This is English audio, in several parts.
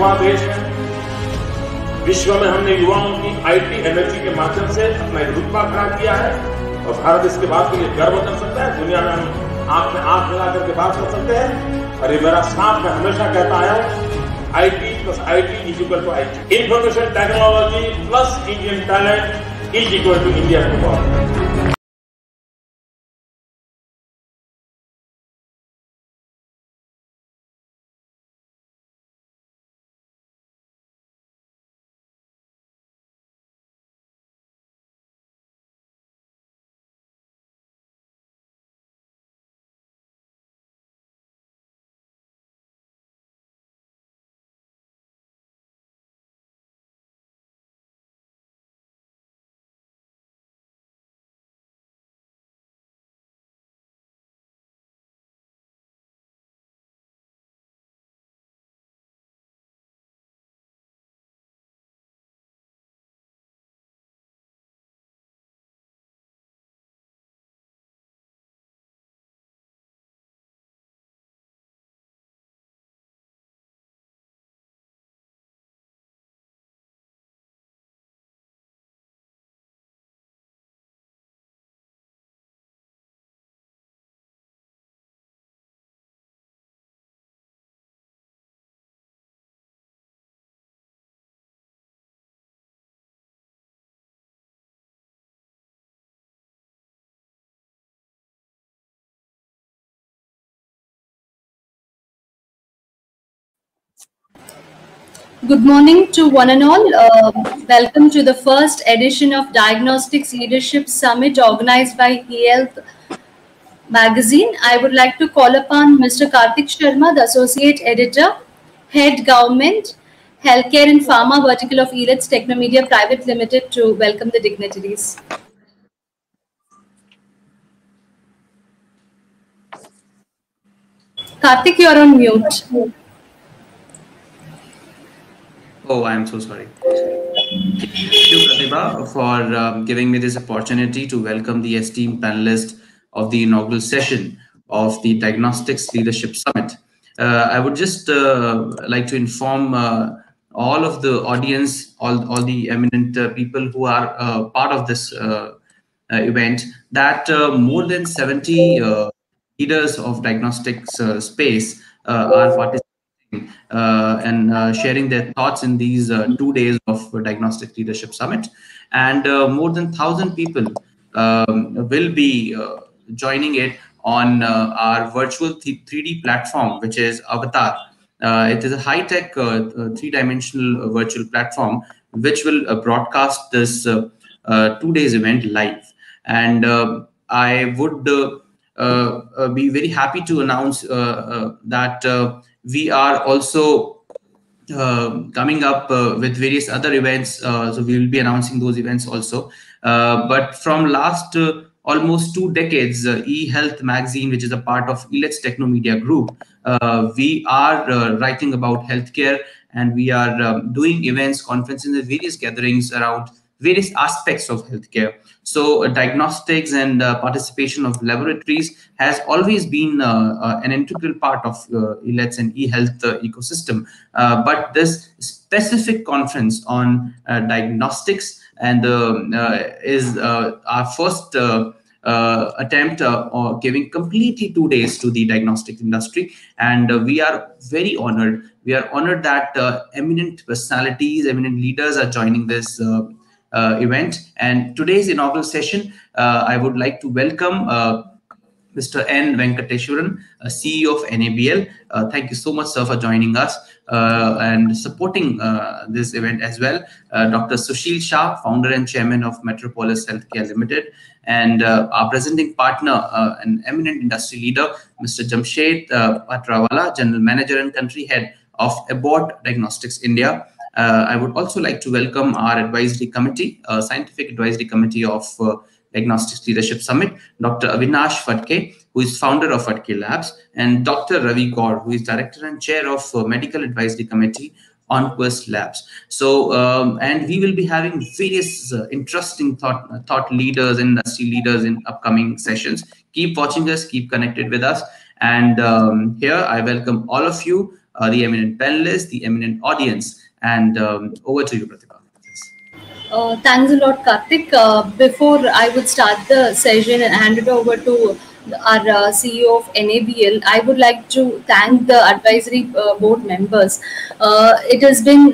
युवा देश है। विश्व में हमने युवाओं की आईटी एनर्जी के माध्यम से अपना एक रुतबा खड़ा किया है और भारत इसके बात के लिए गर्व कर सकता है। दुनिया में हम आंख में आंख मिला करके बात कर सकते हैं। और ये मेरा साथ मैं हमेशा कहता आया हूं, IT plus IT is equal to IT. Information technology plus Indian talent is equal to India tomorrow. Good morning to one and all. Welcome to the first edition of Diagnostics Leadership Summit organized by eHealth magazine. I would like to call upon Mr. Karthik Sharma, the Associate Editor, Head Government, Healthcare and Pharma Vertical of Elets Technomedia Private Limited to welcome the dignitaries. Karthik, you are on mute. Oh, I am so sorry. Thank you, Pratibha, for giving me this opportunity to welcome the esteemed panelists of the inaugural session of the Diagnostics Leadership Summit. I would just like to inform all of the audience, all the eminent people who are part of this event, that more than 70 leaders of diagnostics space are participating and sharing their thoughts in these 2 days of Diagnostic Leadership Summit. And more than 1,000 people will be joining it on our virtual 3D platform, which is Avatar. It is a high-tech 3-dimensional virtual platform which will broadcast this 2 days event live. And I would be very happy to announce that we are also coming up with various other events. So we will be announcing those events also. But from last almost 2 decades, eHealth magazine, which is a part of Elets Technomedia group, we are writing about healthcare, and we are doing events, conferences, and various gatherings around various aspects of healthcare. So diagnostics and participation of laboratories has always been an integral part of Elets and eHealth ecosystem. But this specific conference on diagnostics and is our first attempt of giving completely 2 days to the diagnostic industry. And we are very honored. We are honored that eminent personalities, eminent leaders are joining this event. And today's inaugural session, I would like to welcome Mr. N. Venkateshwaran, CEO of NABL. Thank you so much, sir, for joining us and supporting this event as well. Dr. Sushil Shah, founder and chairman of Metropolis Healthcare Limited, and our presenting partner, an eminent industry leader, Mr. Jamshed Patrawala, general manager and country head of Abbott Diagnostics India. I would also like to welcome our advisory committee, scientific advisory committee of Diagnostics Leadership Summit, Dr. Avinash Phadke, who is founder of Phadke Labs, and Dr. Ravi Gaur, who is director and chair of Medical Advisory Committee on Quest Labs. So, and we will be having various interesting thought leaders, industry leaders in upcoming sessions. Keep watching us, keep connected with us. And here I welcome all of you the eminent panelists, the eminent audience, and over to you, Pratibha. Thanks a lot, Karthik. Before I would start the session and hand it over to our CEO of NABL, I would like to thank the advisory board members. It has been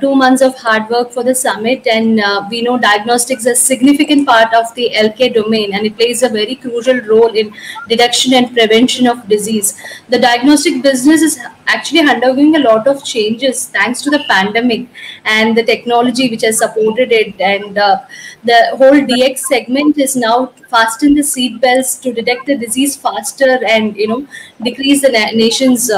2 months of hard work for the summit, and we know diagnostics is a significant part of the healthcare domain, and it plays a very crucial role in detection and prevention of disease. The diagnostic business is actually undergoing a lot of changes thanks to the pandemic and the technology which has supported it, and the whole DX segment is now fasten the seat belts to detect the disease faster and decrease the nation's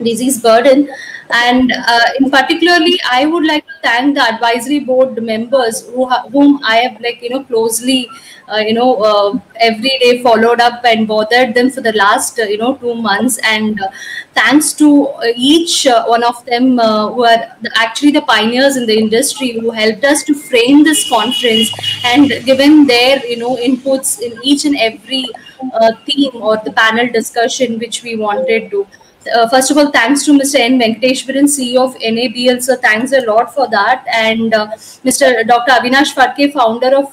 disease burden. And in particularly, I would like to thank the advisory board members whom I have closely every day followed up and bothered them for the last 2 months, and thanks to each one of them who are actually the pioneers in the industry, who helped us to frame this conference and given their inputs in each and every theme or the panel discussion which we wanted to. First of all, thanks to Mr. N. Venkateshwaran, CEO of NABL. So thanks a lot for that. And Mr. Dr. Avinash Fatke, founder of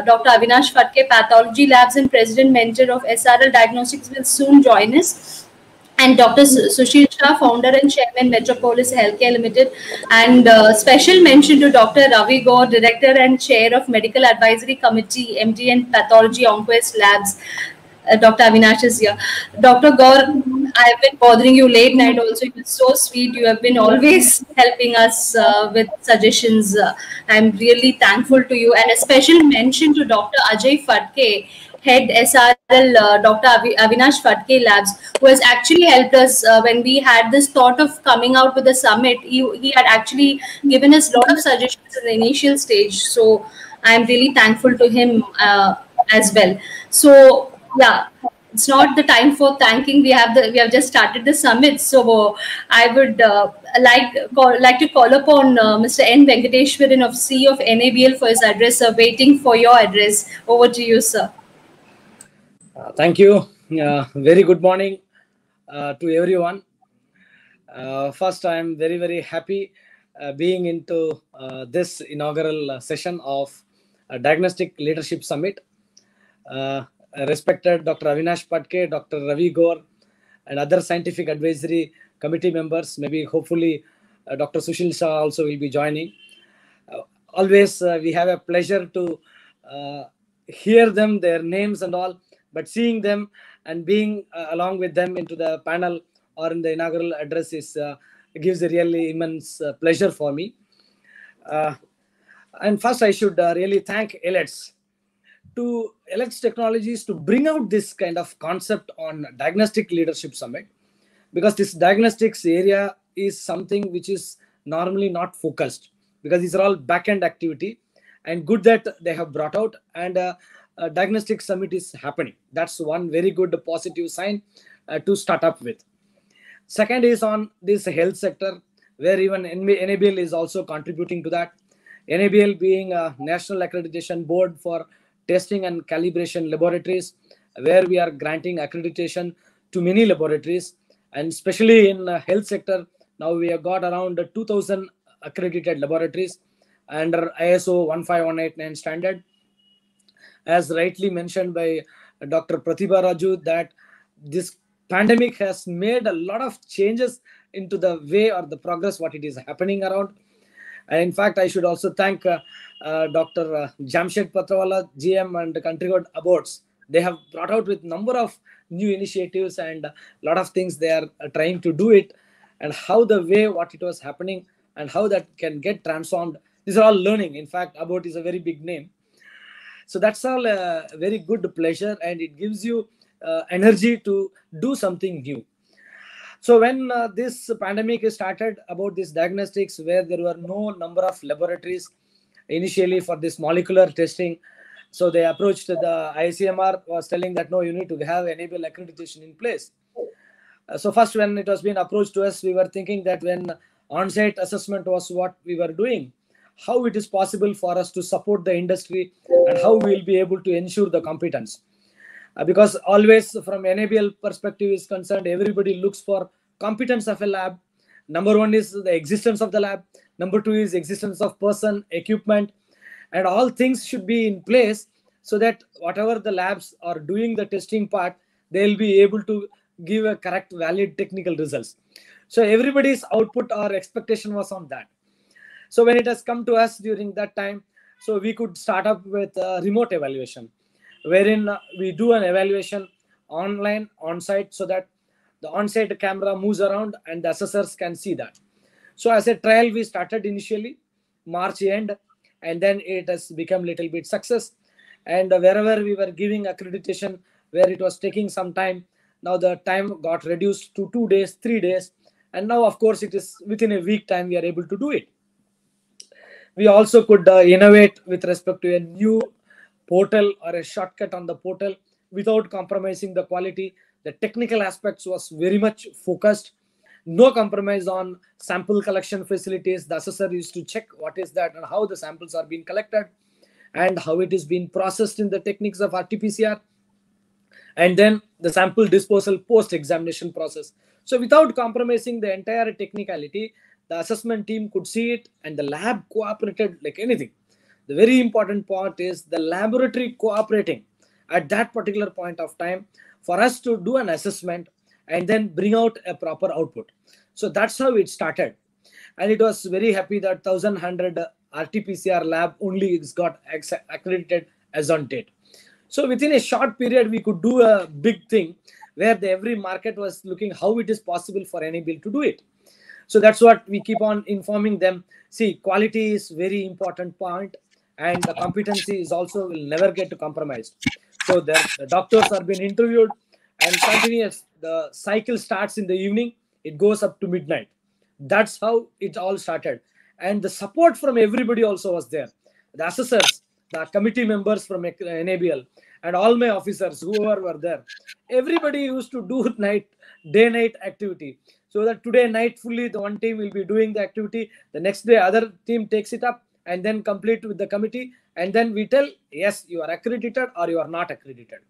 Dr. Avinash Fatke Pathology Labs and president mentor of SRL Diagnostics, will soon join us. And Dr. Sushil Shah, founder and chairman, Metropolis Healthcare Limited. And special mention to Dr. Ravi Gaur, director and chair of Medical Advisory Committee, MD and Pathology Onquest Labs. Dr. Avinash is here. Dr. Gaur, I have been bothering you late night also. It was so sweet. You have been always helping us with suggestions. I'm really thankful to you. And a special mention to Dr. Ajay Fatke, head SRL, Dr. Avinash Fatke Labs, who has actually helped us when we had this thought of coming out with the summit. He had actually given us a lot of suggestions in the initial stage. So I'm really thankful to him as well. So yeah, it's not the time for thanking. We have just started the summit, so I would like to call upon Mr. N. Venkateshwaran, of CEO of NABL, for his address. Waiting for your address. Over to you, sir. Thank you. Very good morning to everyone. First, I am very, very happy being into this inaugural session of Diagnostic Leadership Summit. Respected Dr. Avinash Fatke, Dr. Ravi Gaur, and other scientific advisory committee members. Maybe hopefully Dr. Sushil Shah also will be joining. Always we have a pleasure to hear them, their names and all, but seeing them and being along with them into the panel or in the inaugural address gives a really immense pleasure for me. And first I should really thank Elets Technologies to bring out this kind of concept on Diagnostic Leadership Summit, because this diagnostics area is something which is normally not focused, because these are all back-end activity, and good that they have brought out, and a Diagnostic Summit is happening. That's one very good positive sign to start up with. Second is on this health sector, where even NABL is also contributing to that. NABL being a national accreditation board for testing and calibration laboratories, where we are granting accreditation to many laboratories, and especially in health sector, now we have got around 2,000 accredited laboratories under ISO 15189 standard. As rightly mentioned by Dr. Pratibha Raju, that this pandemic has made a lot of changes into the way or the progress what it is happening around. And in fact, I should also thank Dr. Jamshed Patrawala, GM and Country Code Aborts. They have brought out with number of new initiatives and a lot of things they are trying to do it, and how the way what it was happening and how that can get transformed. These are all learning. In fact, Abort is a very big name. So that's all a very good pleasure, and it gives you energy to do something new. So when this pandemic started about this diagnostics, where there were no number of laboratories initially for this molecular testing, so they approached the ICMR, was telling that no, you need to have NABL accreditation in place. So first, when it was being approached to us, we were thinking that when on-site assessment was what we were doing, how it is possible for us to support the industry and how we will be able to ensure the competence. Because always from NABL perspective is concerned, everybody looks for competence of a lab. Number one is the existence of the lab. Number two is existence of person, equipment, and all things should be in place so that whatever the labs are doing the testing part, they'll be able to give a correct, valid technical results. So everybody's output or expectation was on that. So when it has come to us during that time, so we could start up with remote evaluation, wherein we do an evaluation online, on-site, so that the on-site camera moves around and the assessors can see that. So as a trial, we started initially March end, and then it has become little bit success. And wherever we were giving accreditation, where it was taking some time, now the time got reduced to 2 days, 3 days. And now, of course, it is within a week time we are able to do it. We also could innovate with respect to a new portal or a shortcut on the portal without compromising the quality. The technical aspects was very much focused. No compromise on sample collection facilities. The assessor used to check what is that and how the samples are being collected and how it is being processed in the techniques of RT-PCR. And then the sample disposal post-examination process. So without compromising the entire technicality, the assessment team could see it and the lab cooperated like anything. The very important part is the laboratory cooperating at that particular point of time for us to do an assessment and then bring out a proper output. So that's how it started. And it was very happy that 1100 RT-PCR lab only got accredited as on date. So within a short period, we could do a big thing where every market was looking how it is possible for NABL to do it. So that's what we keep on informing them. See, quality is very important point, and the competency is also will never get compromised. So the doctors are being interviewed and continuous. The cycle starts in the evening. It goes up to midnight. That's how it all started. And the support from everybody also was there. The assessors, the committee members from NABL, and all my officers, whoever were there, everybody used to do day-night activity. So that today night fully the one team will be doing the activity. The next day other team takes it up and then complete with the committee. And then we tell, yes, you are accredited or you are not accredited.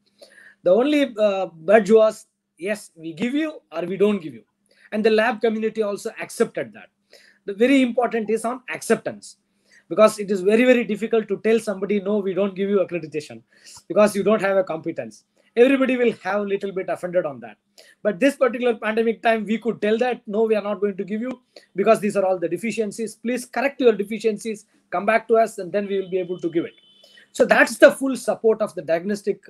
The only badge was, yes, we give you or we don't give you. And the lab community also accepted that. The very important is on acceptance. Because it is very, very difficult to tell somebody, no, we don't give you accreditation because you don't have a competence. Everybody will have a little bit offended on that. But this particular pandemic time, we could tell that, no, we are not going to give you because these are all the deficiencies. Please correct your deficiencies, come back to us, and then we will be able to give it. So that's the full support of the diagnostic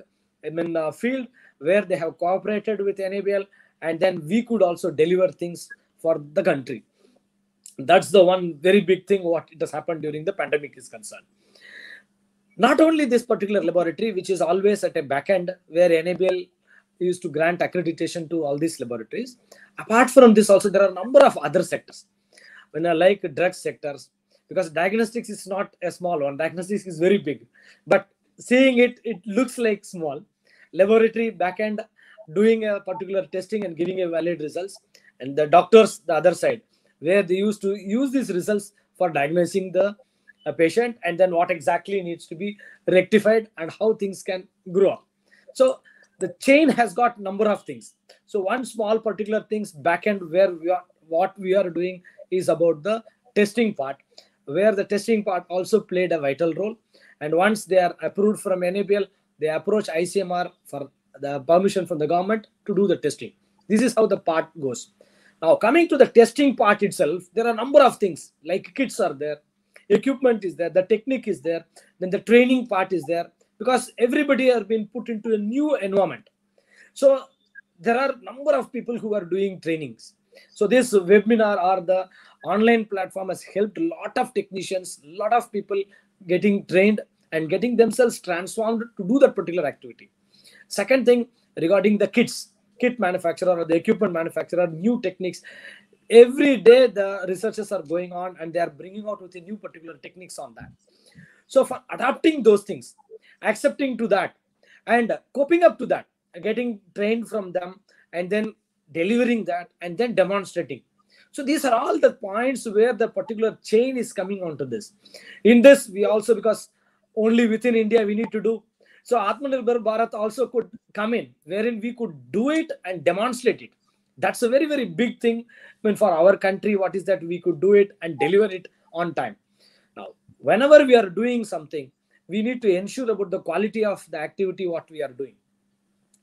field where they have cooperated with NABL, and then we could also deliver things for the country. That's the one very big thing what it has happened during the pandemic is concerned. Not only this particular laboratory, which is always at a back end where NABL used to grant accreditation to all these laboratories. Apart from this also, there are a number of other sectors. When I like drug sectors, because diagnostics is not a small one. Diagnostics is very big. But seeing it, it looks like small. Laboratory back end doing a particular testing and giving a valid results. And the doctors, the other side, where they used to use these results for diagnosing the patient and then what exactly needs to be rectified and how things can grow up. So the chain has got number of things. So one small particular things back end where what we are doing is about the testing part, where the testing part also played a vital role. And once they are approved from NABL, they approach ICMR for the permission from the government to do the testing. This is how the part goes. Now, coming to the testing part itself, there are a number of things like kits are there, equipment is there, the technique is there, then the training part is there, because everybody has been put into a new environment. So there are a number of people who are doing trainings. So this webinar or the online platform has helped a lot of technicians, a lot of people getting trained and getting themselves transformed to do that particular activity. Second thing, regarding the kit manufacturer or the equipment manufacturer, new techniques. Every day the researchers are going on and they are bringing out with a new particular techniques on that. So for adapting those things, accepting to that and coping up to that, getting trained from them and then delivering that and then demonstrating. So these are all the points where the particular chain is coming onto this. In this, we also, because only within India we need to do. So Atmanirbhar Bharat also could come in, wherein we could do it and demonstrate it. That's a very, very big thing. I mean, for our country, what is that we could do it and deliver it on time. Now, whenever we are doing something, we need to ensure about the quality of the activity what we are doing.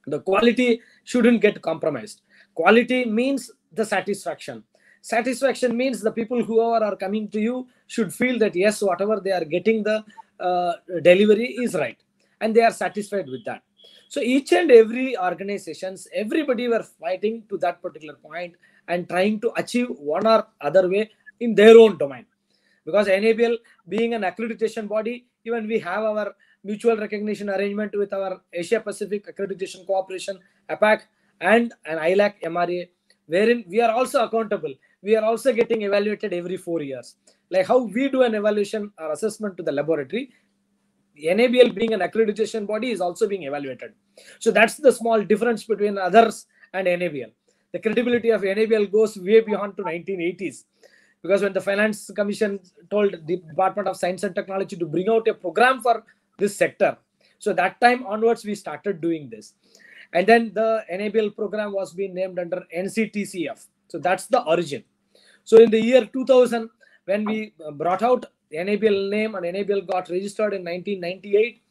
The quality shouldn't get compromised. Quality means the satisfaction. Satisfaction means the people who are coming to you should feel that yes, whatever they are getting, the delivery is right, and they are satisfied with that. So each and every organizations, everybody were fighting to that particular point and trying to achieve one or other way in their own domain. Because NABL being an accreditation body, even we have our mutual recognition arrangement with our Asia Pacific Accreditation Cooperation, APAC, and an ILAC MRA, wherein we are also accountable. We are also getting evaluated every 4 years. Like how we do an evaluation or assessment to the laboratory, NABL being an accreditation body is also being evaluated. So that's the small difference between others and NABL. The credibility of NABL goes way beyond to 1980s. Because when the Finance Commission told the Department of Science and Technology to bring out a program for this sector, so that time onwards we started doing this. And then the NABL program was being named under NCTCF. So that's the origin. So in the year 2000, when we brought out the NABL name, and NABL got registered in 1998,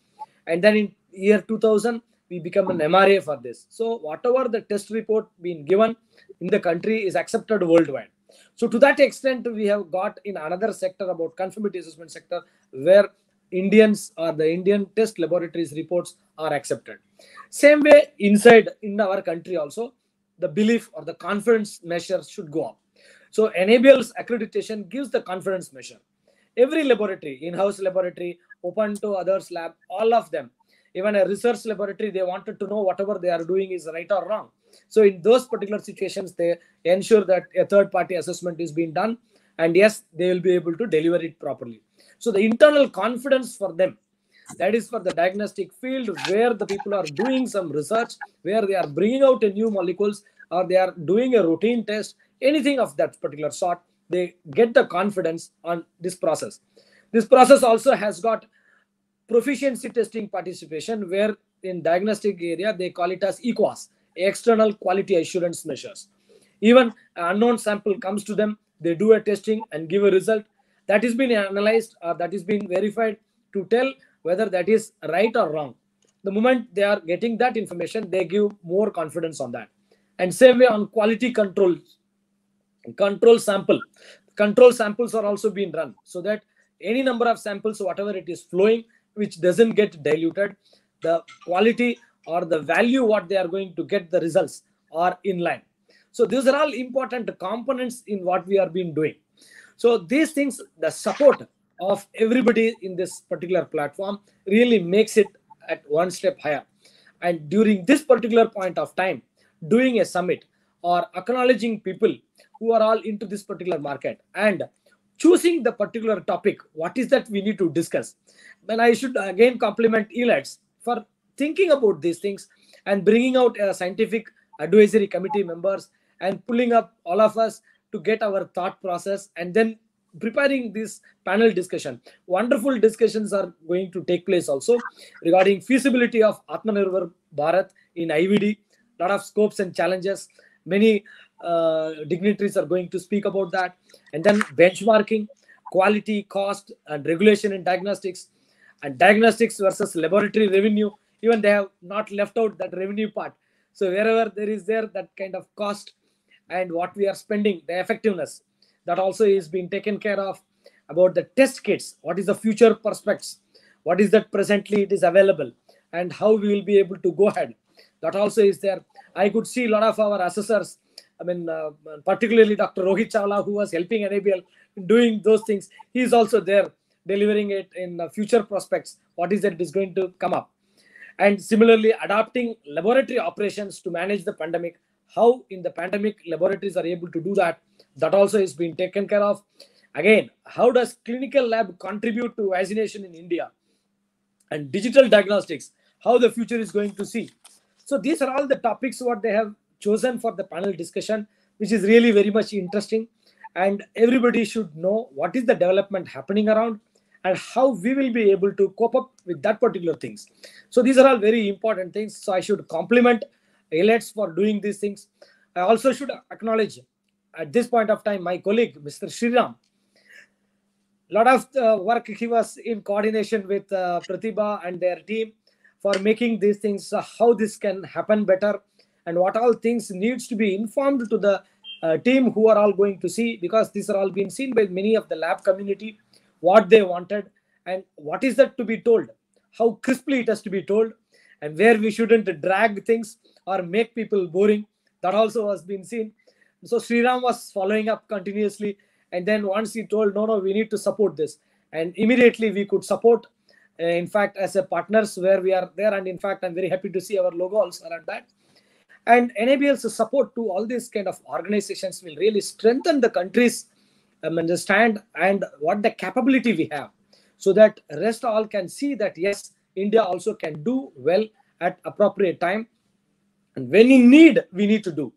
and then in year 2000 we become an MRA for this. So whatever the test report being given in the country is accepted worldwide. So to that extent, we have got in another sector about conformity assessment sector, where Indians or the Indian test laboratories reports are accepted. Same way inside in our country also, the belief or the confidence measure should go up. So NABL's accreditation gives the confidence measure. Every laboratory, in-house laboratory, open to others lab, all of them, even a research laboratory, they wanted to know whatever they are doing is right or wrong. So in those particular situations, they ensure that a third-party assessment is being done, and yes, they will be able to deliver it properly. So the internal confidence for them, that is for the diagnostic field, where the people are doing some research, where they are bringing out a new molecules, or they are doing a routine test, anything of that particular sort, they get the confidence on this process. This process also has got proficiency testing participation, where in diagnostic area, they call it as EQAS, external quality assurance measures. Even an unknown sample comes to them, they do a testing and give a result that is being analyzed or that is being verified to tell whether that is right or wrong. The moment they are getting that information, they give more confidence on that. And same way on quality control samples are also being run, so that any number of samples, whatever it is flowing, which doesn't get diluted, the quality or the value what they are going to get the results are in line. So these are all important components in what we are been doing. So these things, the support of everybody in this particular platform really makes it at one step higher. And during this particular point of time, doing a summit or acknowledging people who are all into this particular market and choosing the particular topic, what is that we need to discuss. Then I should again compliment Elets for thinking about these things and bringing out a scientific advisory committee members and pulling up all of us to get our thought process and then preparing this panel discussion. Wonderful discussions are going to take place also regarding feasibility of Atmanirbhar Bharat in IVD, lot of scopes and challenges. Many dignitaries are going to speak about that. And then benchmarking, quality, cost, and regulation in diagnostics, and diagnostics versus laboratory revenue. Even they have not left out that revenue part. So wherever there is that kind of cost and what we are spending, the effectiveness, that also is being taken care of. About the test kits, what is the future prospects, what is that presently it is available, and how we will be able to go ahead. That also is there. I could see a lot of our assessors, particularly Dr. Rohit Chawla, who was helping NABL in doing those things. He is also there delivering it in future prospects. What is that is going to come up? And similarly, adapting laboratory operations to manage the pandemic. How in the pandemic laboratories are able to do that. That also is being taken care of. Again, how does clinical lab contribute to vaccination in India? And digital diagnostics, how the future is going to see. So these are all the topics what they have chosen for the panel discussion, which is really very much interesting. And everybody should know what is the development happening around and how we will be able to cope up with that particular things. So these are all very important things. So I should compliment Elets for doing these things. I also should acknowledge at this point of time my colleague, Mr. Sriram. A lot of work he was in coordination with Pratibha and their team for making these things, how this can happen better, and what all things needs to be informed to the team who are all going to see, because these are all being seen by many of the lab community, what they wanted and what is that to be told, how crisply it has to be told, and where we shouldn't drag things or make people boring. That also has been seen. So Sriram was following up continuously, and then once he told, no, we need to support this, and immediately we could support, in fact, as a partners where we are there. And in fact, I'm very happy to see our logo also around that. And NABL's support to all these kind of organizations will really strengthen the country's understand and what the capability we have, so that rest all can see that yes, India also can do well at appropriate time, and when in need we need to do.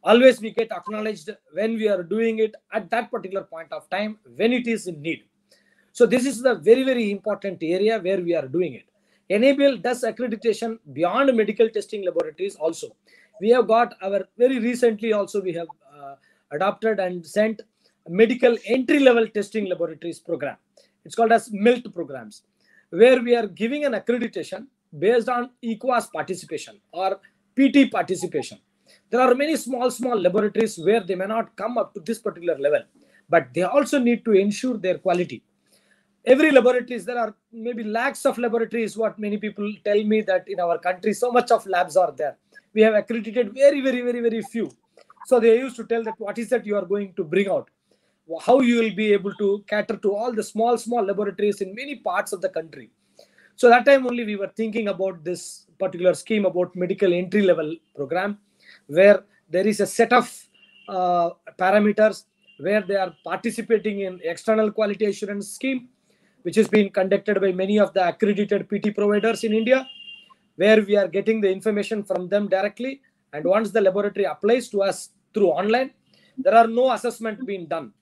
Always we get acknowledged when we are doing it at that particular point of time when it is in need. So this is the very, very important area where we are doing it. NABL does accreditation beyond medical testing laboratories also. We have got our very recently also we have adopted and sent medical entry-level testing laboratories program. It's called as MELT programs, where we are giving an accreditation based on EQUAS participation or PT participation. There are many small laboratories where they may not come up to this particular level, but they also need to ensure their quality. Every laboratories, there are maybe lakhs of laboratories, what many people tell me that in our country, so much of labs are there. We have accredited very few. So they used to tell that what is that you are going to bring out? How you will be able to cater to all the small laboratories in many parts of the country. So that time only we were thinking about this particular scheme about medical entry level program, where there is a set of parameters where they are participating in external quality assurance scheme, which is being conducted by many of the accredited PT providers in India, where we are getting the information from them directly. And once the laboratory applies to us through online, there are no assessment being done.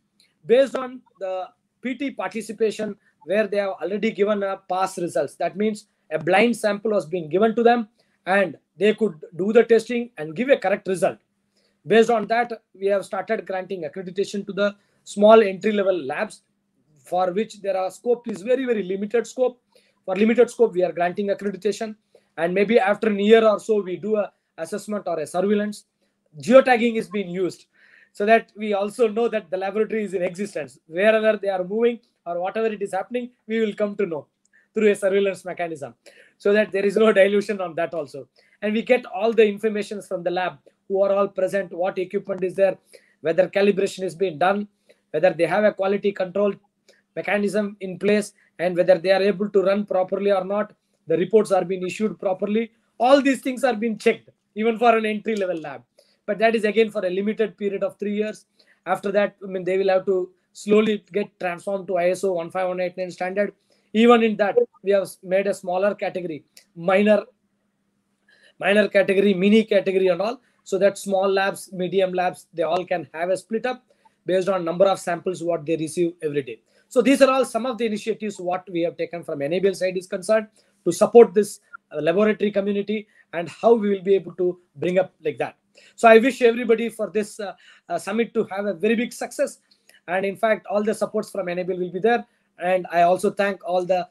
Based on the PT participation, where they have already given a pass results. That means a blind sample was being given to them, and they could do the testing and give a correct result. Based on that, we have started granting accreditation to the small entry-level labs, for which there are scope is very limited scope. For limited scope, we are granting accreditation, and maybe after a year or so, we do a assessment or a surveillance. Geotagging is being used, so that we also know that the laboratory is in existence. Wherever they are moving or whatever it is happening, we will come to know through a surveillance mechanism, so that there is no dilution on that also. And we get all the information from the lab, who are all present, what equipment is there, whether calibration is being done, whether they have a quality control mechanism in place, and whether they are able to run properly or not. The reports are being issued properly. All these things are being checked, even for an entry level lab. But that is again for a limited period of 3 years. After that, they will have to slowly get transformed to ISO 15189 standard. Even in that, we have made a smaller category, minor category, mini category and all, so that small labs, medium labs, they all can have a split up based on number of samples what they receive every day. So these are all some of the initiatives what we have taken from NABL side is concerned to support this laboratory community, and how we will be able to bring up like that. So I wish everybody for this summit to have a very big success. And in fact, all the supports from NABL will be there. And I also thank all the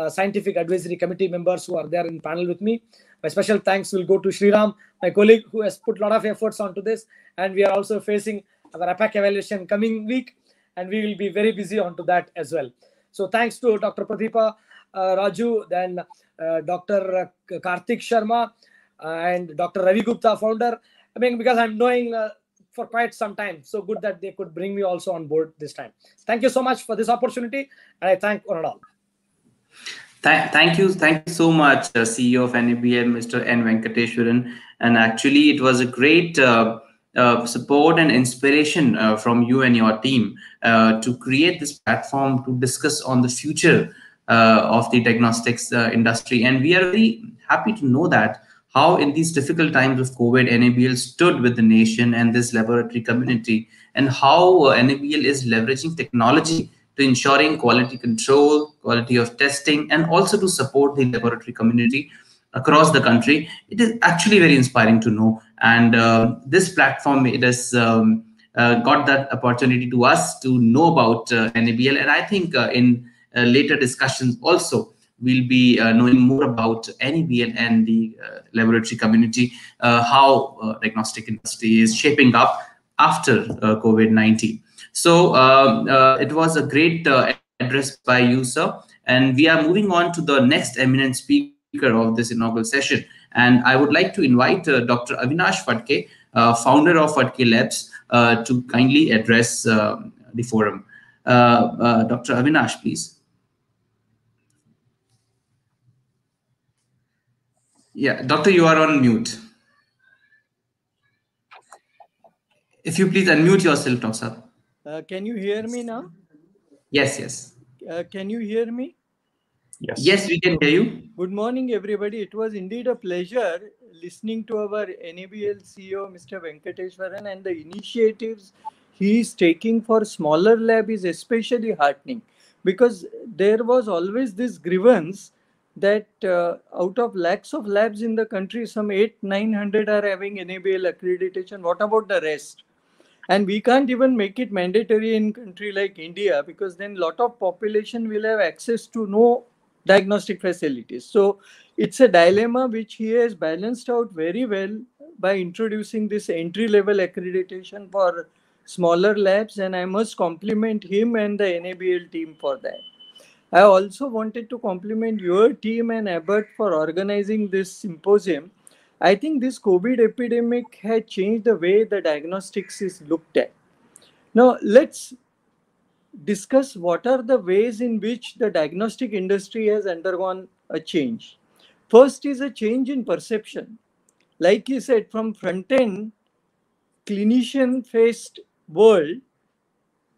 scientific advisory committee members who are there in panel with me. My special thanks will go to Sriram, my colleague, who has put a lot of efforts onto this. And we are also facing our APAC evaluation coming week, and we will be very busy onto that as well. So thanks to Dr. Pratibha, Raju, then Dr. Karthik Sharma, and Dr. Ravi Gupta, founder. Because I'm knowing for quite some time, so good that they could bring me also on board this time. Thank you so much for this opportunity, and I thank one and all. Thank you so much, CEO of NABL, Mr. N. Venkateshwaran. And actually, it was a great support and inspiration from you and your team to create this platform to discuss on the future of the diagnostics industry. And we are very happy to know that how in these difficult times of COVID, NABL stood with the nation and this laboratory community, and how NABL is leveraging technology to ensuring quality control, quality of testing, and also to support the laboratory community across the country. It is actually very inspiring to know. And this platform made us got that opportunity to us to know about NABL. And I think in later discussions also, we'll be knowing more about NABL and the laboratory community, how diagnostic industry is shaping up after COVID-19. So it was a great address by you, sir. And we are moving on to the next eminent speaker of this inaugural session. And I would like to invite Dr. Avinash Phadke, founder of Phadke Labs, to kindly address the forum. Dr. Avinash, please. Yeah, doctor, you are on mute. If you please unmute yourself, doctor. Can you hear me now? Yes, yes. Can you hear me? Yes. Yes, we can hear you. Good morning, everybody. It was indeed a pleasure listening to our NABL CEO, Mr. Venkateswaran, and the initiatives he is taking for smaller lab is especially heartening, because there was always this grievance that out of lakhs of labs in the country, some 800-900 are having NABL accreditation. What about the rest? And we can't even make it mandatory in country like India, because then a lot of population will have access to no diagnostic facilities. So it's a dilemma which he has balanced out very well by introducing this entry-level accreditation for smaller labs, and I must compliment him and the NABL team for that. I also wanted to compliment your team and Abbott for organizing this symposium. I think this COVID epidemic had changed the way the diagnostics is looked at. Now, let's discuss what are the ways in which the diagnostic industry has undergone a change. First is a change in perception. Like you said, from front end, clinician-faced world,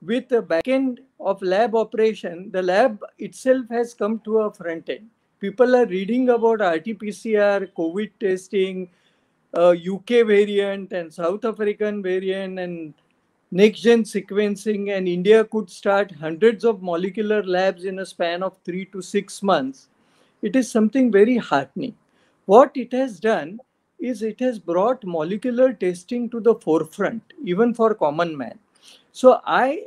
with the back end of lab operation, the lab itself has come to a front end. People are reading about RT-PCR, COVID testing, UK variant and South African variant and next-gen sequencing, and India could start hundreds of molecular labs in a span of 3 to 6 months. It is something very heartening. What it has done is it has brought molecular testing to the forefront, even for common man. So I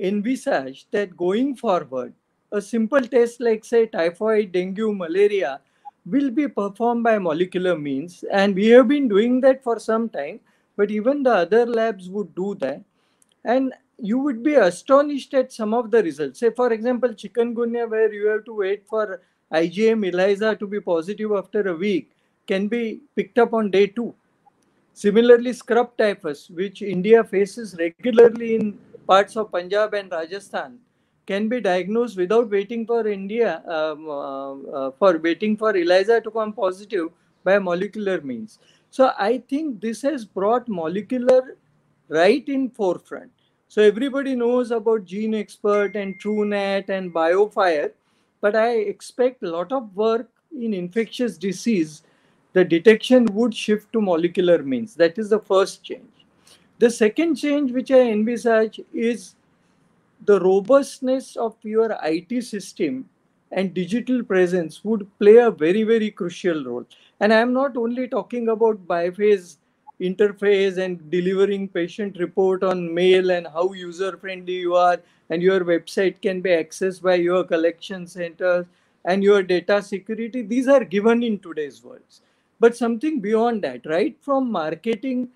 envisage that going forward, a simple test like, say, typhoid, dengue, malaria will be performed by molecular means. And we have been doing that for some time, but even the other labs would do that. And you would be astonished at some of the results. Say, for example, chikungunya, where you have to wait for IgM ELISA to be positive after a week, can be picked up on day 2. Similarly, scrub typhus, which India faces regularly in parts of Punjab and Rajasthan, can be diagnosed without waiting for waiting for ELISA to come positive by molecular means. So I think this has brought molecular right in forefront. So everybody knows about Gene Expert and TrueNat and BioFire, but I expect a lot of work in infectious disease. The detection would shift to molecular means. That is the first change. The second change which I envisage is the robustness of your IT system and digital presence would play a very, very crucial role. And I'm not only talking about biphase interface and delivering patient report on mail and how user-friendly you are, and your website can be accessed by your collection centers and your data security. These are given in today's world. But something beyond that, right from marketing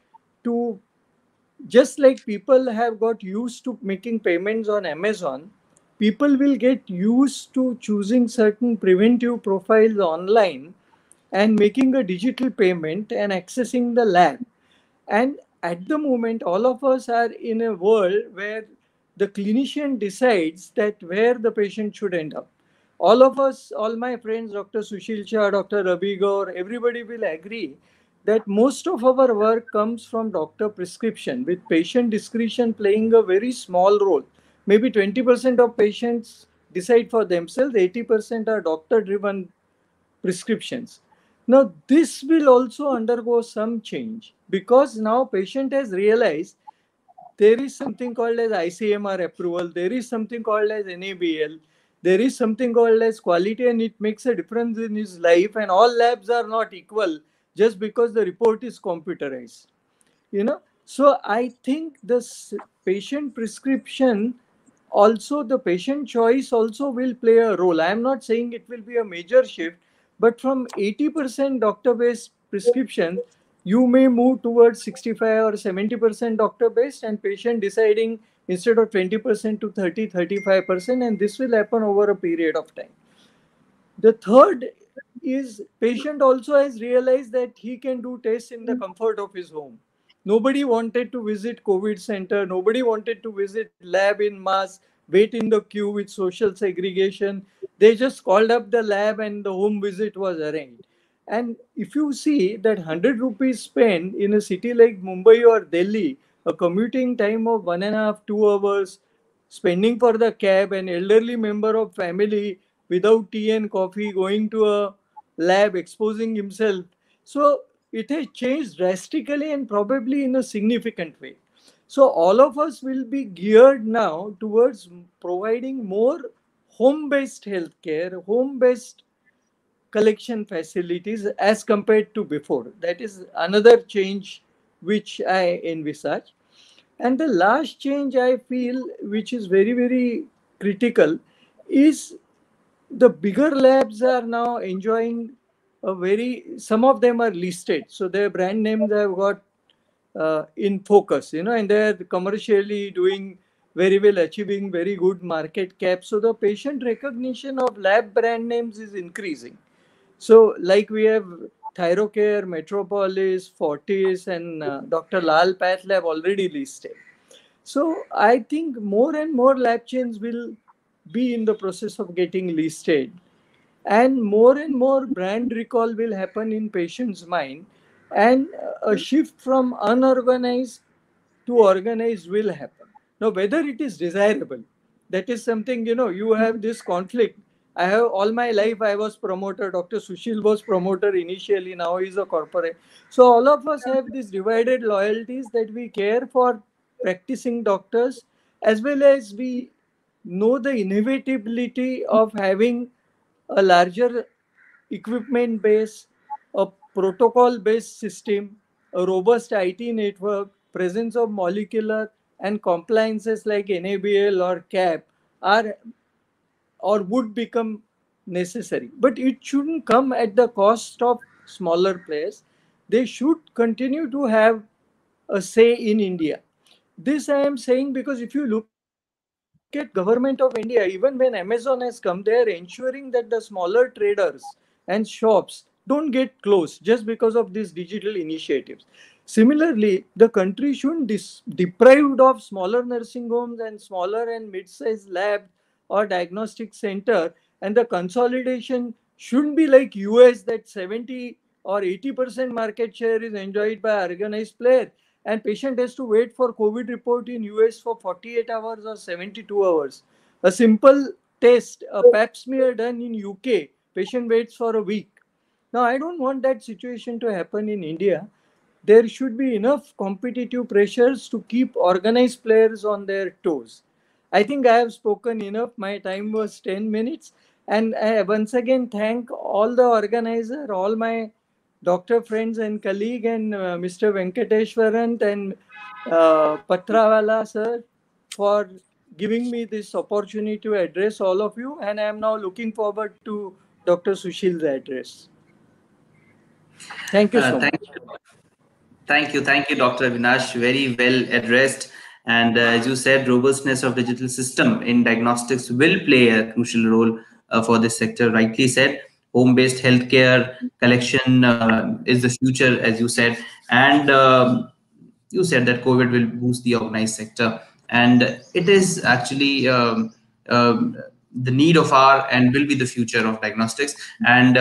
to, just like people have got used to making payments on Amazon, people will get used to choosing certain preventive profiles online and making a digital payment and accessing the lab. And at the moment, all of us are in a world where the clinician decides that where the patient should end up. All of us, all my friends, Dr. Sushil Shah, Dr. Ravi Gaur, everybody will agree that most of our work comes from doctor prescription, with patient discretion playing a very small role. Maybe 20% of patients decide for themselves, 80% are doctor-driven prescriptions. Now, this will also undergo some change, because now patient has realized there is something called as ICMR approval, there is something called as NABL, there is something called as quality, and it makes a difference in his life, and all labs are not equal. just because the report is computerized. So I think this patient prescription, also the patient choice also will play a role. I am not saying it will be a major shift, but from 80% doctor based prescription, you may move towards 65 or 70% doctor based, and patient deciding instead of 20% to 30-35%, and this will happen over a period of time. The third is patient also has realized that he can do tests in the comfort of his home. Nobody wanted to visit COVID center. Nobody wanted to visit lab in mass, wait in the queue with social segregation. They just called up the lab and the home visit was arranged. And if you see that 100 rupees spent in a city like Mumbai or Delhi, a commuting time of 1.5, 2 hours, spending for the cab, an elderly member of family without tea and coffee going to a lab, exposing himself. So it has changed drastically and probably in a significant way. So all of us will be geared now towards providing more home-based healthcare, home-based collection facilities as compared to before. That is another change which I envisage. And the last change I feel, which is very, very critical, is the bigger labs are now enjoying some of them are listed. So their brand names have got in focus, and they're commercially doing very well, achieving very good market cap. So the patient recognition of lab brand names is increasing. So like we have Thyrocare, Metropolis, Fortis, and Dr. Lal Path Lab already listed. So I think more and more lab chains will be in the process of getting listed, and more brand recall will happen in patients' mind, and a shift from unorganized to organized will happen. Now, whether it is desirable, that is something, you have this conflict. I have all my life, I was promoter. Dr. Sushil was promoter initially, now he's a corporate. So all of us have these divided loyalties, that we care for practicing doctors, as well as we know the inevitability of having a larger equipment base, a protocol based system, a robust IT network, presence of molecular and compliances like NABL or CAP are or would become necessary. But it shouldn't come at the cost of smaller players. They should continue to have a say in India. This I am saying because if you look at government of India, even when Amazon has come, they are ensuring that the smaller traders and shops don't get closed just because of these digital initiatives. Similarly, the country shouldn't deprived of smaller nursing homes and smaller and mid-sized labs or diagnostic center, and the consolidation shouldn't be like US, that 70 or 80% market share is enjoyed by organized player, and patient has to wait for COVID report in US for 48 hours or 72 hours. A simple test, a pap smear done in UK, patient waits for a week. Now, I don't want that situation to happen in India. There should be enough competitive pressures to keep organized players on their toes. I think I have spoken enough. My time was 10 minutes. And I once again thank all the organizer, all my doctor friends and colleague, and Mr. Venkateshwaran and Patrawala sir for giving me this opportunity to address all of you. And I am now looking forward to Dr. Sushil's address. Thank you so much. Thank you, Dr. Avinash. Very well addressed. And as you said, robustness of digital system in diagnostics will play a crucial role for this sector. Rightly said, home-based healthcare collection is the future, as you said. And you said that COVID will boost the organized sector. And it is actually the need of our and will be the future of diagnostics. And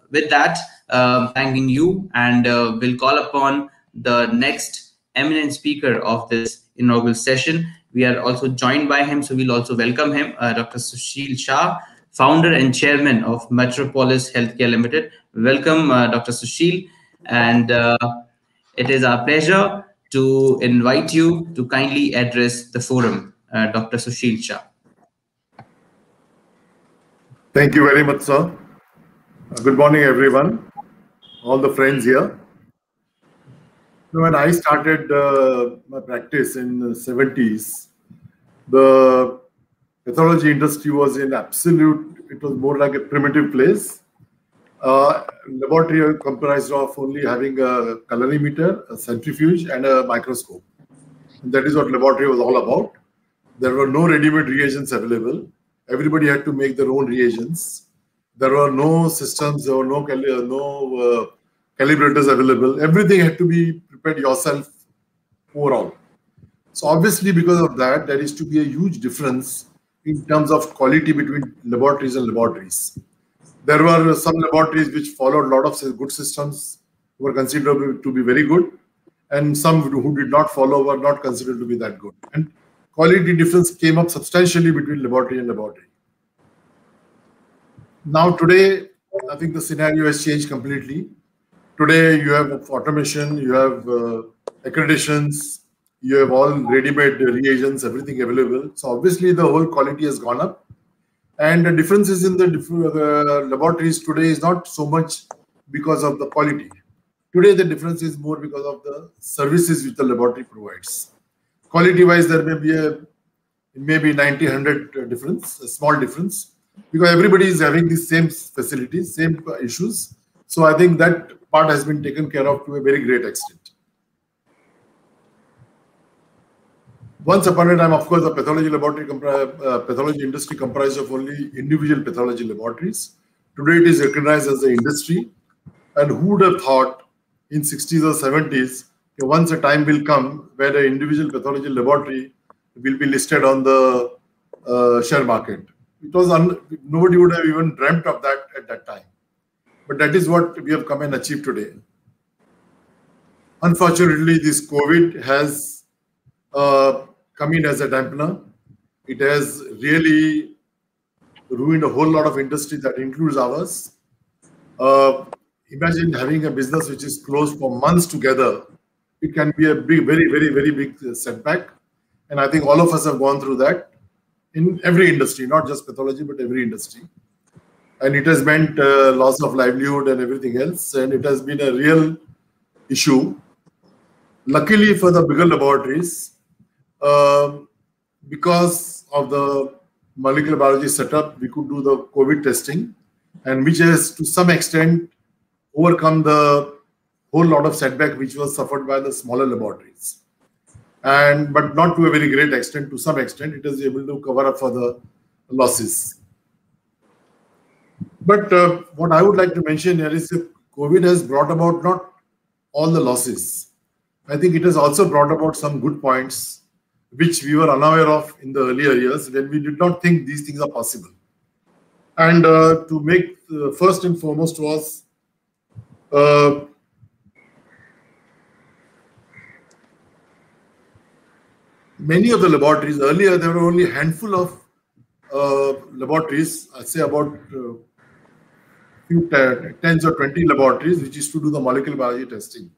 with that, thanking you, and we'll call upon the next eminent speaker of this inaugural session. We are also joined by him, so we'll also welcome him, Dr. Sushil Shah, founder and chairman of Metropolis Healthcare Limited. Welcome, Dr. Sushil, and it is our pleasure to invite you to kindly address the forum, Dr. Sushil Shah. Thank you very much, sir. Good morning, everyone. all the friends here. When I started my practice in the 70s, the pathology industry was in absolute, it was more like a primitive place. Laboratory comprised of only having a colorimeter, a centrifuge, and a microscope. And that is what laboratory was all about. There were no ready-made reagents available. Everybody had to make their own reagents. There were no systems, there were no calibrators available. Everything had to be prepared yourself overall. So obviously, because of that, there is to be a huge difference in terms of quality between laboratories and laboratories. There were some laboratories which followed a lot of good systems, were considered to be very good, and some who did not follow were not considered to be that good. And quality difference came up substantially between laboratory and laboratory. Now today, I think the scenario has changed completely. Today, you have automation, you have accreditations, you have all ready-made reagents, everything available. So obviously, the whole quality has gone up. And the differences in the laboratories today is not so much because of the quality. Today, the difference is more because of the services which the laboratory provides. Quality-wise, there may be maybe 90, 100 difference, a small difference, because everybody is having the same facilities, same issues. So I think that part has been taken care of to a very great extent. Once upon a time, of course, the pathology industry comprised of only individual pathology laboratories. Today, it is recognized as an industry. And who would have thought in 60s or 70s, once a time will come where an individual pathology laboratory will be listed on the share market. It was nobody would have even dreamt of that at that time. But that is what we have come and achieved today. Unfortunately, this COVID has come in as a dampener. It has really ruined a whole lot of industry that includes ours. Imagine having a business which is closed for months together. It can be a big, very, very, very big setback. And I think all of us have gone through that in every industry, not just pathology, but every industry. And it has meant loss of livelihood and everything else. And it has been a real issue. Luckily for the bigger laboratories, because of the molecular biology setup, we could do the COVID testing, and which has to some extent overcome the whole lot of setback which was suffered by the smaller laboratories. But not to a very great extent, to some extent, it is able to cover up for the losses. But what I would like to mention here is that COVID has brought about not all the losses. I think it has also brought about some good points which we were unaware of in the earlier years when we did not think these things are possible. And to make first and foremost was many of the laboratories, earlier there were only a handful of laboratories, I'd say about few tens or 20 laboratories which used to do the molecular biology testing.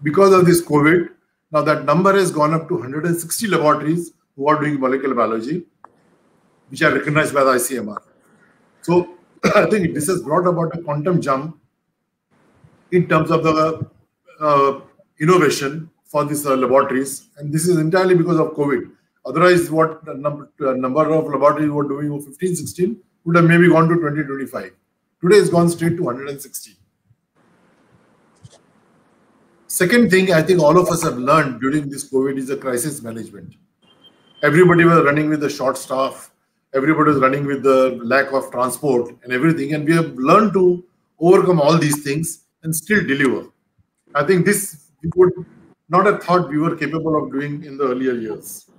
Because of this COVID, now that number has gone up to 160 laboratories who are doing molecular biology, which are recognized by the ICMR. So I think this has brought about a quantum jump in terms of the innovation for these laboratories, and this is entirely because of COVID. Otherwise, what the number of laboratories were doing 15, 16 would have maybe gone to 20, 25. Today it's gone straight to 160. Second thing I think all of us have learned during this COVID is the crisis management. Everybody was running with the short staff. Everybody was running with the lack of transport and everything. And we have learned to overcome all these things and still deliver. I think this we would not have thought we were capable of doing in the earlier years.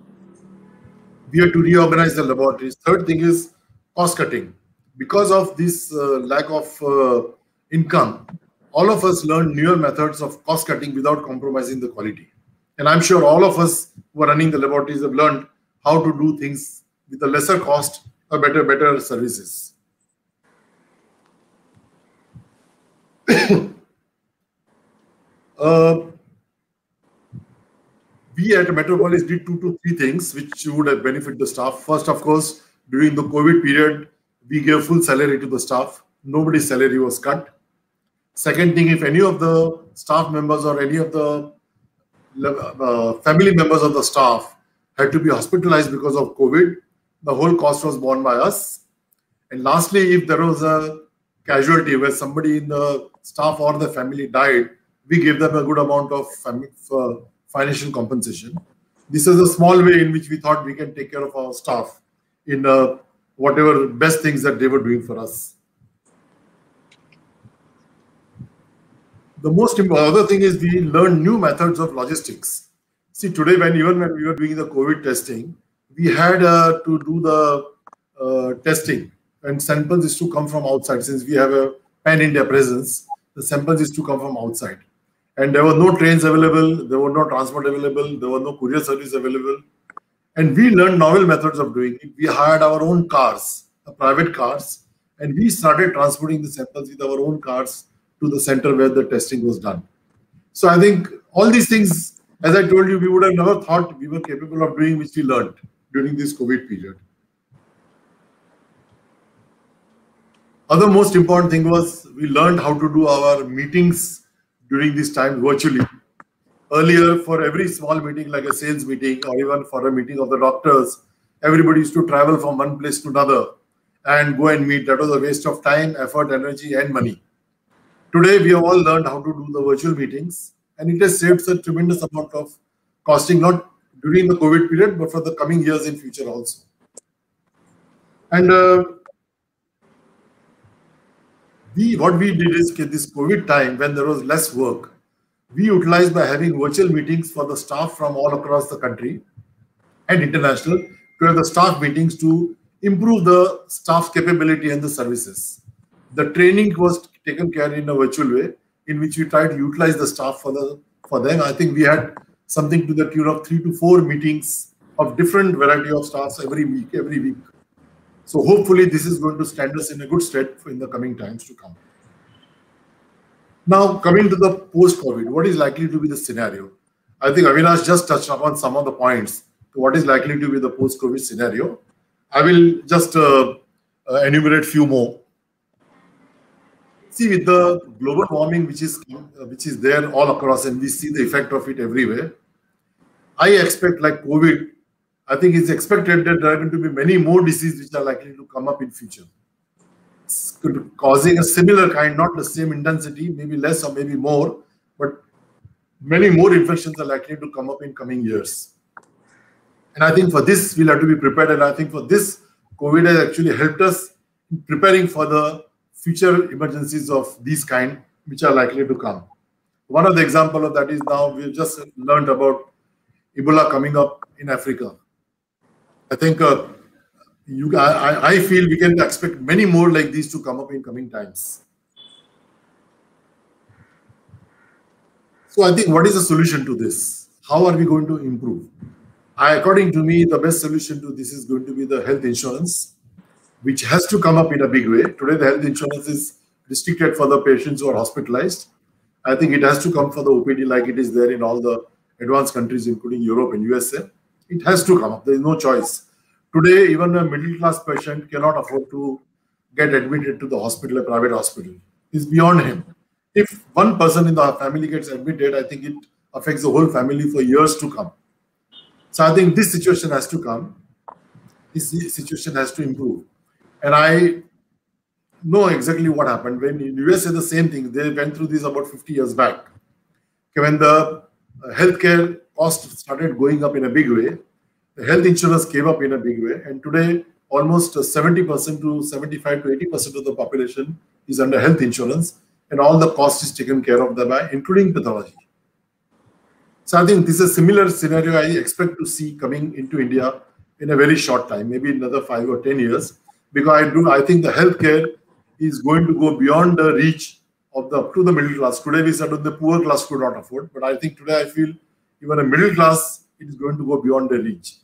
We have to reorganize the laboratories. Third thing is cost cutting. Because of this lack of income, all of us learned newer methods of cost cutting without compromising the quality. And I'm sure all of us who are running the laboratories have learned how to do things with a lesser cost or better services. We at Metropolis did 2 to 3 things which would have benefited the staff. First, of course, during the COVID period, we gave full salary to the staff. Nobody's salary was cut. Second thing, if any of the staff members or any of the family members of the staff had to be hospitalized because of COVID, the whole cost was borne by us. And lastly, if there was a casualty where somebody in the staff or the family died, we gave them a good amount of financial compensation. This is a small way in which we thought we can take care of our staff in whatever best things that they were doing for us. The most important other thing is we learned new methods of logistics. See, today, even when we were doing the COVID testing, we had to do the testing, and samples is to come from outside. Since we have a pan-India presence, the samples is to come from outside. And there were no trains available, there were no transport available, there were no courier service available. And we learned novel methods of doing it. We hired our own cars, private cars, and we started transporting the samples with our own cars to the center where the testing was done. So I think all these things, as I told you, we would have never thought we were capable of doing, which we learned during this COVID period. Other most important thing was we learned how to do our meetings during this time virtually. Earlier, for every small meeting, like a sales meeting or even for a meeting of the doctors, everybody used to travel from one place to another and go and meet. That was a waste of time, effort, energy, and money. Today, we have all learned how to do the virtual meetings, and it has saved a tremendous amount of costing, not during the COVID period, but for the coming years in future also. And what we did is this COVID time, when there was less work, we utilized by having virtual meetings for the staff from all across the country and international to have the staff meetings to improve the staff's capability and the services. The training was taken care in a virtual way, in which we tried to utilize the staff for them. I think we had something to the tune of 3 to 4 meetings of different variety of staffs every week. So hopefully this is going to stand us in a good stead in the coming times to come. Now, coming to the post-COVID, what is likely to be the scenario? I think Avinash just touched upon some of the points to what is likely to be the post-COVID scenario. I will just enumerate few more. See, with the global warming which is there all across, and we see the effect of it everywhere, I expect, like COVID, I think it's expected that there are going to be many more diseases which are likely to come up in future, causing a similar kind, not the same intensity, maybe less or maybe more, but many more infections are likely to come up in coming years. And I think for this, we'll have to be prepared. And I think for this, COVID has actually helped us in preparing for the future emergencies of these kind, which are likely to come. One of the example of that is now we've just learned about Ebola coming up in Africa. I think I feel we can expect many more like these to come up in coming times. So I think, what is the solution to this? How are we going to improve? According to me, the best solution to this is going to be the health insurance, which has to come up in a big way. Today, the health insurance is restricted for the patients who are hospitalized. I think it has to come for the OPD like it is there in all the advanced countries, including Europe and USA. It has to come up. There is no choice. Today, even a middle-class patient cannot afford to get admitted to the hospital, a private hospital. It's beyond him. If one person in the family gets admitted, I think it affects the whole family for years to come. So I think this situation has to come. This situation has to improve. And I know exactly what happened. When in USA, the same thing. They went through this about 50 years back. When the healthcare cost started going up in a big way, the health insurance came up in a big way. And today, almost 70% to 75 to 80% of the population is under health insurance. And all the cost is taken care of thereby, including pathology. So I think this is a similar scenario I expect to see coming into India in a very short time, maybe another 5 or 10 years. Because I think the healthcare is going to go beyond the reach of up to the middle class. Today we said the poor class could not afford, but I think today I feel even a middle class, it is going to go beyond the reach.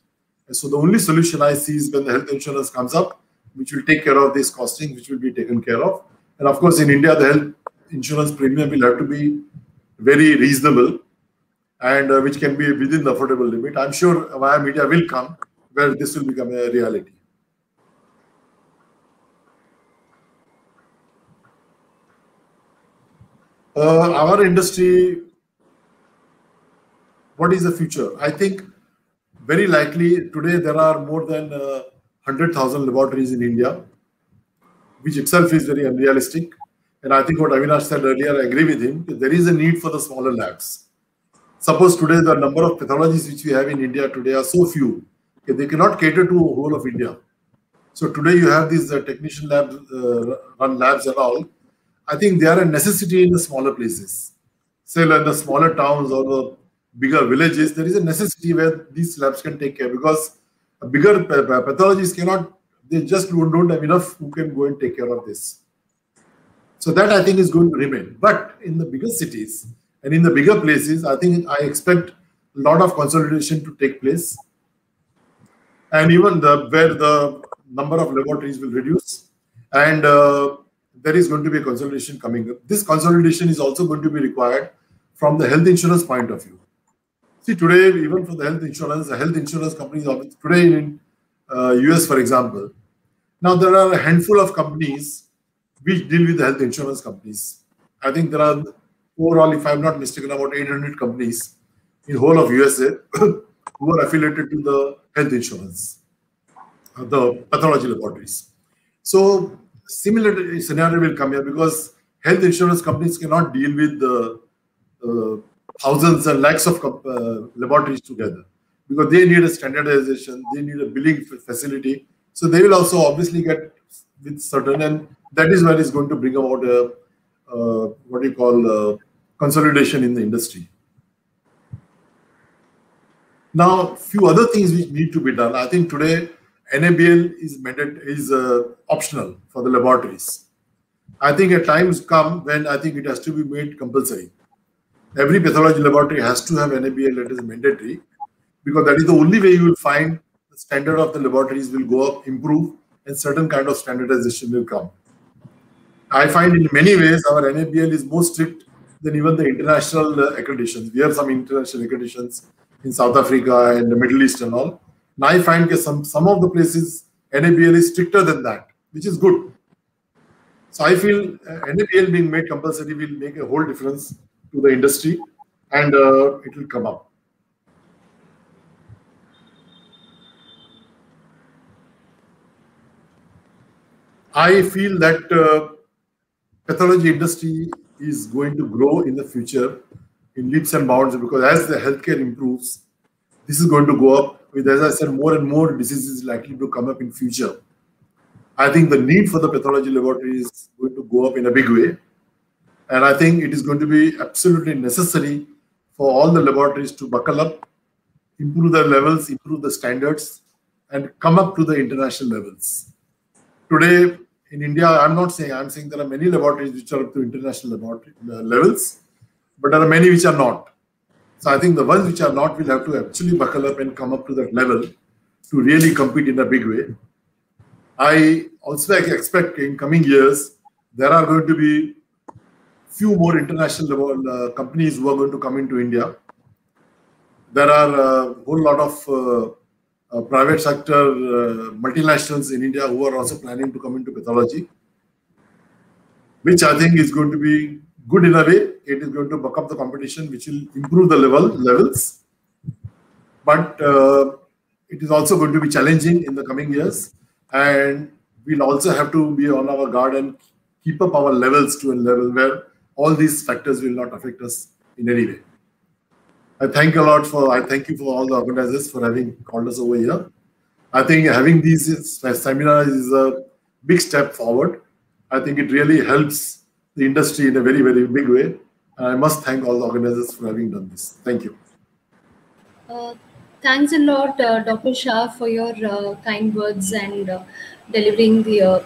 And so the only solution I see is when the health insurance comes up, which will take care of this costing, which will be taken care of. And of course, in India, the health insurance premium will have to be very reasonable and which can be within the affordable limit. I'm sure via media will come where this will become a reality. Our industry, what is the future? I think very likely today there are more than 100,000 laboratories in India, which itself is very unrealistic. And I think what Avinash said earlier, I agree with him, there is a need for the smaller labs. Suppose today the number of pathologies which we have in India today are so few, okay, they cannot cater to the whole of India. So today you have these technician labs, run labs and all. I think they are a necessity in the smaller places. Say like the smaller towns or the bigger villages, there is a necessity where these labs can take care, because a bigger pathologists cannot, they just don't have enough who can go and take care of this. So that I think is going to remain. But in the bigger cities and in the bigger places, I expect a lot of consolidation to take place. And even where the number of laboratories will reduce, and there is going to be a consolidation coming up. This consolidation is also going to be required from the health insurance point of view. See, today, even for the health insurance companies, today in US, for example, now there are a handful of companies which deal with the health insurance companies. I think there are overall, if I'm not mistaken, about 800 companies in whole of USA who are affiliated to the health insurance, the pathology laboratories. So similar scenario will come here, because health insurance companies cannot deal with the thousands and lakhs of laboratories together, because they need a standardization, they need a billing facility. So they will also obviously get with certain, and that is where it's going to bring about a what you call consolidation in the industry. Now, few other things which need to be done. I think today NABL is optional for the laboratories. I think a time has come when I think it has to be made compulsory. Every pathology laboratory has to have NABL. That is mandatory, because that is the only way you will find the standard of the laboratories will go up, improve, and certain kind of standardization will come. I find in many ways our NABL is more strict than even the international accreditations. We have some international accreditations in South Africa and the Middle East and all. Now I find that some of the places NABL is stricter than that, which is good. So I feel NABL being made compulsory will make a whole difference to the industry, and it will come up. I feel that pathology industry is going to grow in the future in leaps and bounds, because as the healthcare improves, this is going to go up with, as I said, more and more diseases likely to come up in future. I think the need for the pathology laboratory is going to go up in a big way. And I think it is going to be absolutely necessary for all the laboratories to buckle up, improve their levels, improve the standards, and come up to the international levels. Today, in India, I'm saying there are many laboratories which are up to international laboratory levels, but there are many which are not. So I think the ones which are not will have to actually buckle up and come up to that level to really compete in a big way. I also expect in coming years, there are going to be few more international companies who are going to come into India. There are a whole lot of private sector multinationals in India who are also planning to come into pathology, which I think is going to be good in a way. It is going to buck up the competition, which will improve the levels. But it is also going to be challenging in the coming years, and we'll also have to be on our guard and keep up our levels to a level where all these factors will not affect us in any way. I thank you for all the organizers for having called us over here. I think having these seminars is a big step forward. I think it really helps the industry in a very, very big way. And I must thank all the organizers for having done this. Thank you. Thanks a lot, Dr. Shah, for your kind words and delivering the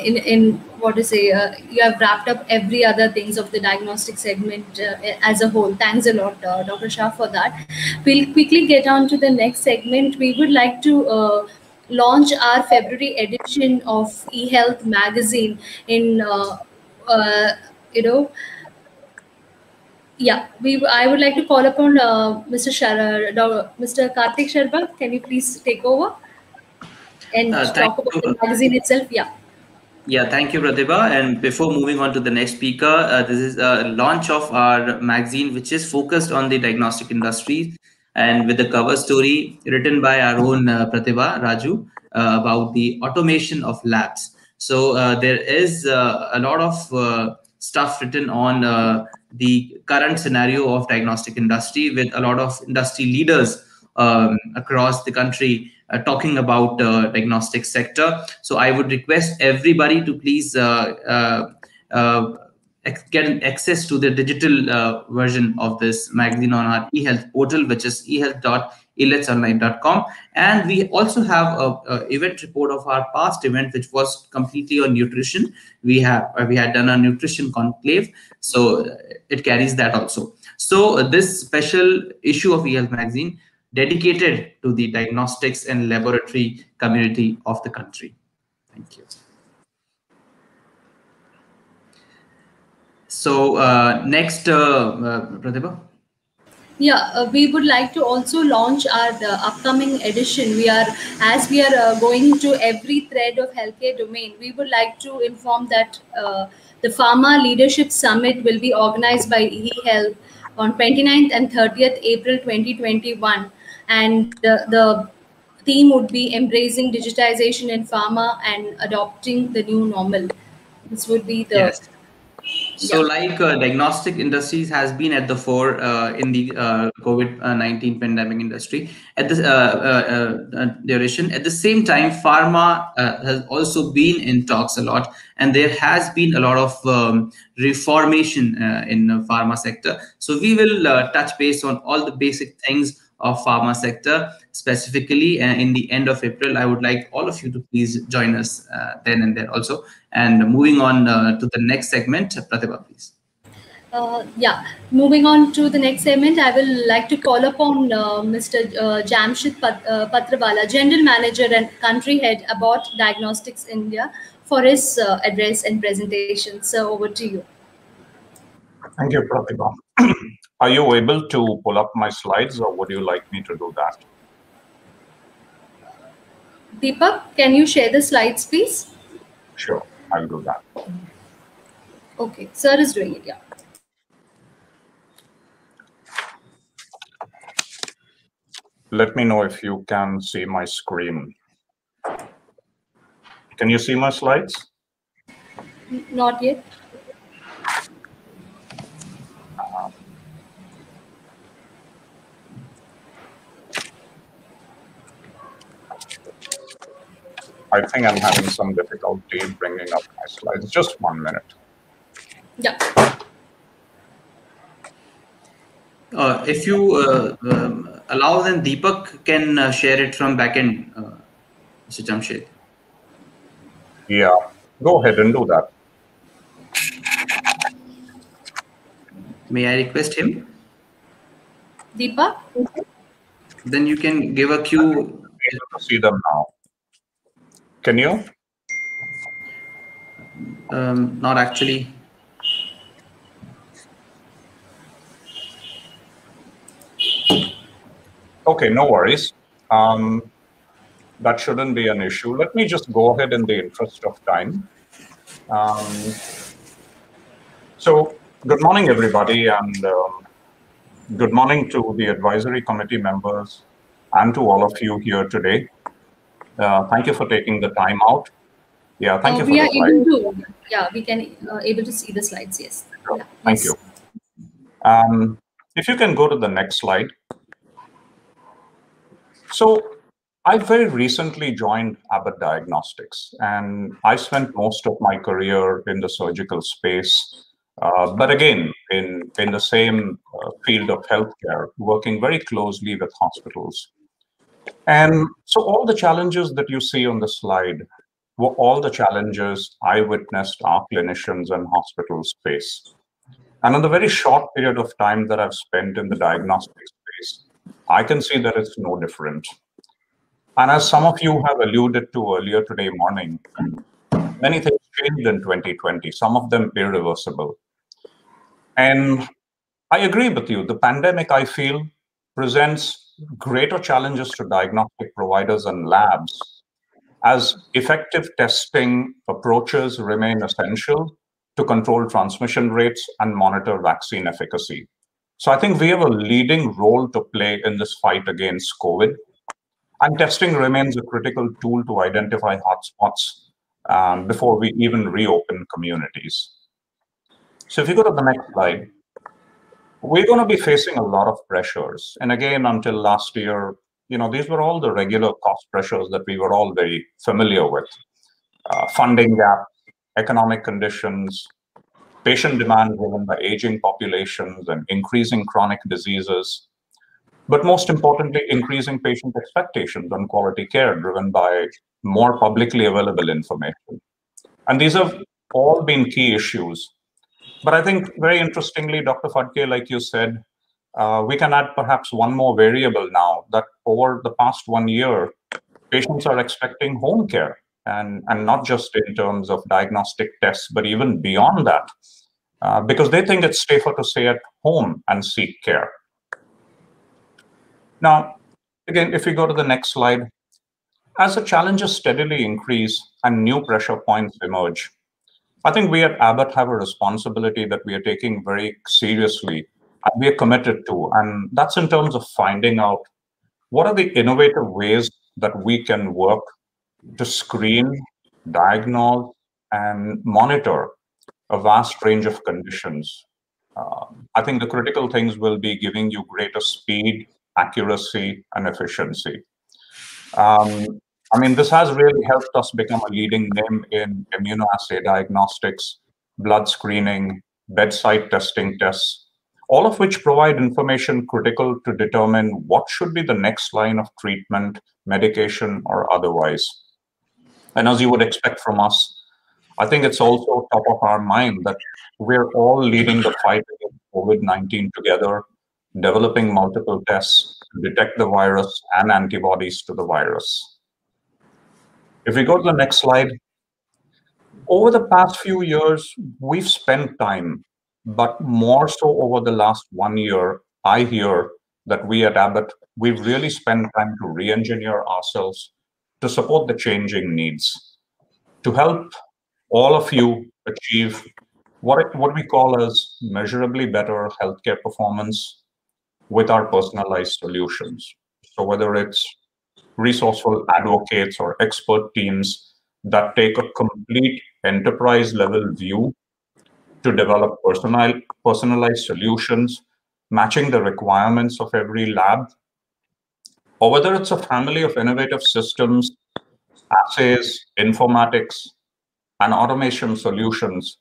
in what to say. You have wrapped up every other things of the diagnostic segment as a whole. Thanks a lot, Dr. Shah, for that. We'll quickly get on to the next segment. We would like to launch our February edition of eHealth magazine in yeah, I would like to call upon Mr. Karthik Sharma. Can you please take over and talk about the magazine itself? Yeah. Yeah, thank you, Pratibha. And before moving on to the next speaker, this is a launch of our magazine, which is focused on the diagnostic industry and with the cover story written by our own Pratibha Raju about the automation of labs. So there is a lot of stuff written on the current scenario of diagnostic industry with a lot of industry leaders across the country talking about diagnostic sector. So I would request everybody to please get access to the digital version of this magazine on our eHealth portal, which is ehealth.eletsonline.com. And we also have a event report of our past event, which was completely on nutrition. We had done a nutrition conclave, so it carries that also. So this special issue of eHealth magazine dedicated to the diagnostics and laboratory community of the country. Thank you. So next, Pratibha. Yeah, we would like to also launch our upcoming edition. As we are going to every thread of healthcare domain, we would like to inform that the Pharma Leadership Summit will be organized by eHealth on 29th and 30th April 2021. And the theme would be embracing digitization in pharma and adopting the new normal. This would be the... Yes. So, like diagnostic industries has been at the fore in the COVID-19 pandemic industry at this duration. At the same time, pharma has also been in talks a lot, and there has been a lot of reformation in the pharma sector. So we will touch base on all the basic things of pharma sector specifically in the end of April. I would like all of you to please join us then and there also. And moving on to the next segment, Pratibha, please. Moving on to the next segment, I will like to call upon Mr. Jamshid Patrawala, General Manager and Country Head about Diagnostics India, for his address and presentation. So over to you. Thank you, Pratibha. Are you able to pull up my slides, or would you like me to do that? Deepak, can you share the slides, please? Sure, I'll do that. Okay, sir is doing it, yeah. Let me know if you can see my screen. Can you see my slides? Not yet. I think I'm having some difficulty bringing up my slides. Just 1 minute. Yeah. If you allow, then Deepak can share it from backend, Mr. Jamshed. Yeah, go ahead and do that. May I request him? Deepak? Then you can give a cue. I'm able to see them now. Can you? Not actually. Okay, no worries. That shouldn't be an issue. Let me just go ahead in the interest of time. So, good morning, everybody, and good morning to the advisory committee members and to all of you here today. Thank you for taking the time out. Yeah, thank you for the slides. We can able to see the slides, yes. Sure. Yeah, thank yes. you. If you can go to the next slide. So I very recently joined Abbott Diagnostics, and I spent most of my career in the surgical space, but again, in the same field of healthcare, working very closely with hospitals. And so all the challenges that you see on the slide were all the challenges I witnessed our clinicians and hospitals face. And in the very short period of time that I've spent in the diagnostic space, I can see that it's no different. And as some of you have alluded to earlier today morning, many things changed in 2020, some of them irreversible. And I agree with you. The pandemic, I feel, presents greater challenges to diagnostic providers and labs as effective testing approaches remain essential to control transmission rates and monitor vaccine efficacy. So I think we have a leading role to play in this fight against COVID. And testing remains a critical tool to identify hotspots before we even reopen communities. So if you go to the next slide, we're going to be facing a lot of pressures. And again, until last year, these were all the regular cost pressures that we were all very familiar with. Funding gaps, economic conditions, patient demand driven by aging populations and increasing chronic diseases. But most importantly, increasing patient expectations on quality care driven by more publicly available information. And these have all been key issues. But I think very interestingly, Dr. Phadke, like you said, we can add perhaps one more variable now, that over the past 1 year, patients are expecting home care, and not just in terms of diagnostic tests, but even beyond that, because they think it's safer to stay at home and seek care. Now, again, if we go to the next slide, as the challenges steadily increase and new pressure points emerge, I think we at Abbott have a responsibility that we are taking very seriously and we are committed to. And that's in terms of finding out what are the innovative ways that we can work to screen, diagnose, and monitor a vast range of conditions. I think the critical things will be giving you greater speed, accuracy, and efficiency. This has really helped us become a leading name in immunoassay diagnostics, blood screening, bedside testing tests, all of which provide information critical to determine what should be the next line of treatment, medication, or otherwise. And as you would expect from us, I think it's also top of our mind that we're all leading the fight against COVID-19 together, developing multiple tests to detect the virus and antibodies to the virus. If we go to the next slide, over the past few years, we've spent time, but more so over the last 1 year, I hear that we at Abbott, we've really spent time to re-engineer ourselves to support the changing needs, to help all of you achieve what we call as measurably better healthcare performance with our personalized solutions. So whether it's resourceful advocates or expert teams that take a complete enterprise level view to develop personalized solutions, matching the requirements of every lab, or whether it's a family of innovative systems, assays, informatics, and automation solutions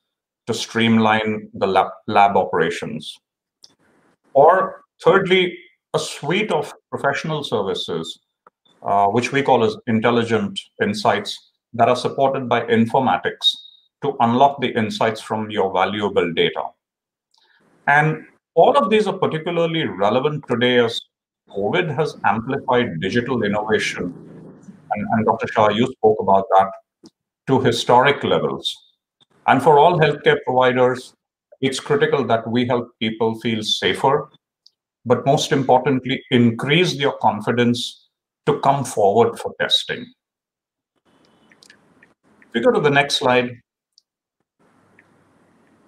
to streamline the lab operations. Or thirdly, a suite of professional services, which we call as intelligent insights, that are supported by informatics to unlock the insights from your valuable data. And all of these are particularly relevant today as COVID has amplified digital innovation. And Dr. Shah, you spoke about that, to historic levels. And for all healthcare providers, it's critical that we help people feel safer, but most importantly, increase their confidence to come forward for testing. If we go to the next slide,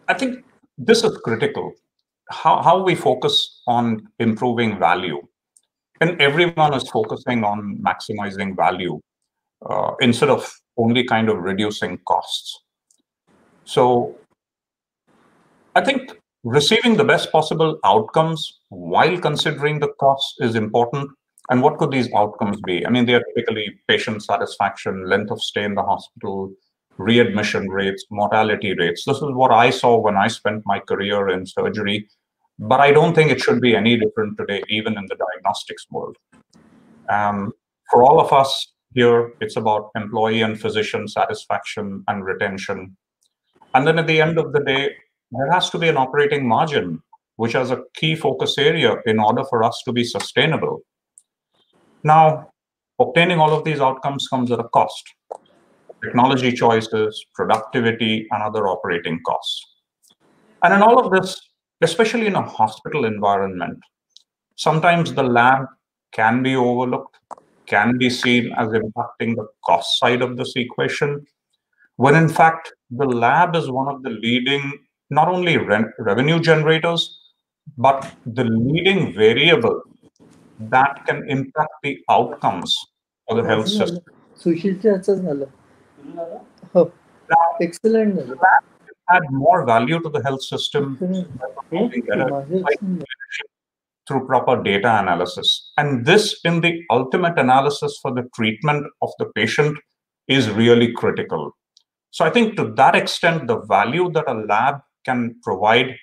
I think this is critical, how we focus on improving value. And everyone is focusing on maximizing value instead of only kind of reducing costs. So I think receiving the best possible outcomes while considering the costs is important. And what could these outcomes be? I mean, they are typically patient satisfaction, length of stay in the hospital, readmission rates, mortality rates. This is what I saw when I spent my career in surgery, but I don't think it should be any different today, even in the diagnostics world. For all of us here, it's about employee and physician satisfaction and retention. And then at the end of the day, there has to be an operating margin, which is a key focus area in order for us to be sustainable. Now, obtaining all of these outcomes comes at a cost. Technology choices, productivity, and other operating costs. And in all of this, especially in a hospital environment, sometimes the lab can be overlooked, can be seen as impacting the cost side of this equation, when in fact the lab is one of the leading, not only revenue generators, but the leading variable that can impact the outcomes for the health system. Oh, excellent. The lab can add more value to the health system by promoting better leadership through proper data analysis. And this, in the ultimate analysis for the treatment of the patient, is really critical. So I think to that extent, the value that a lab can provide,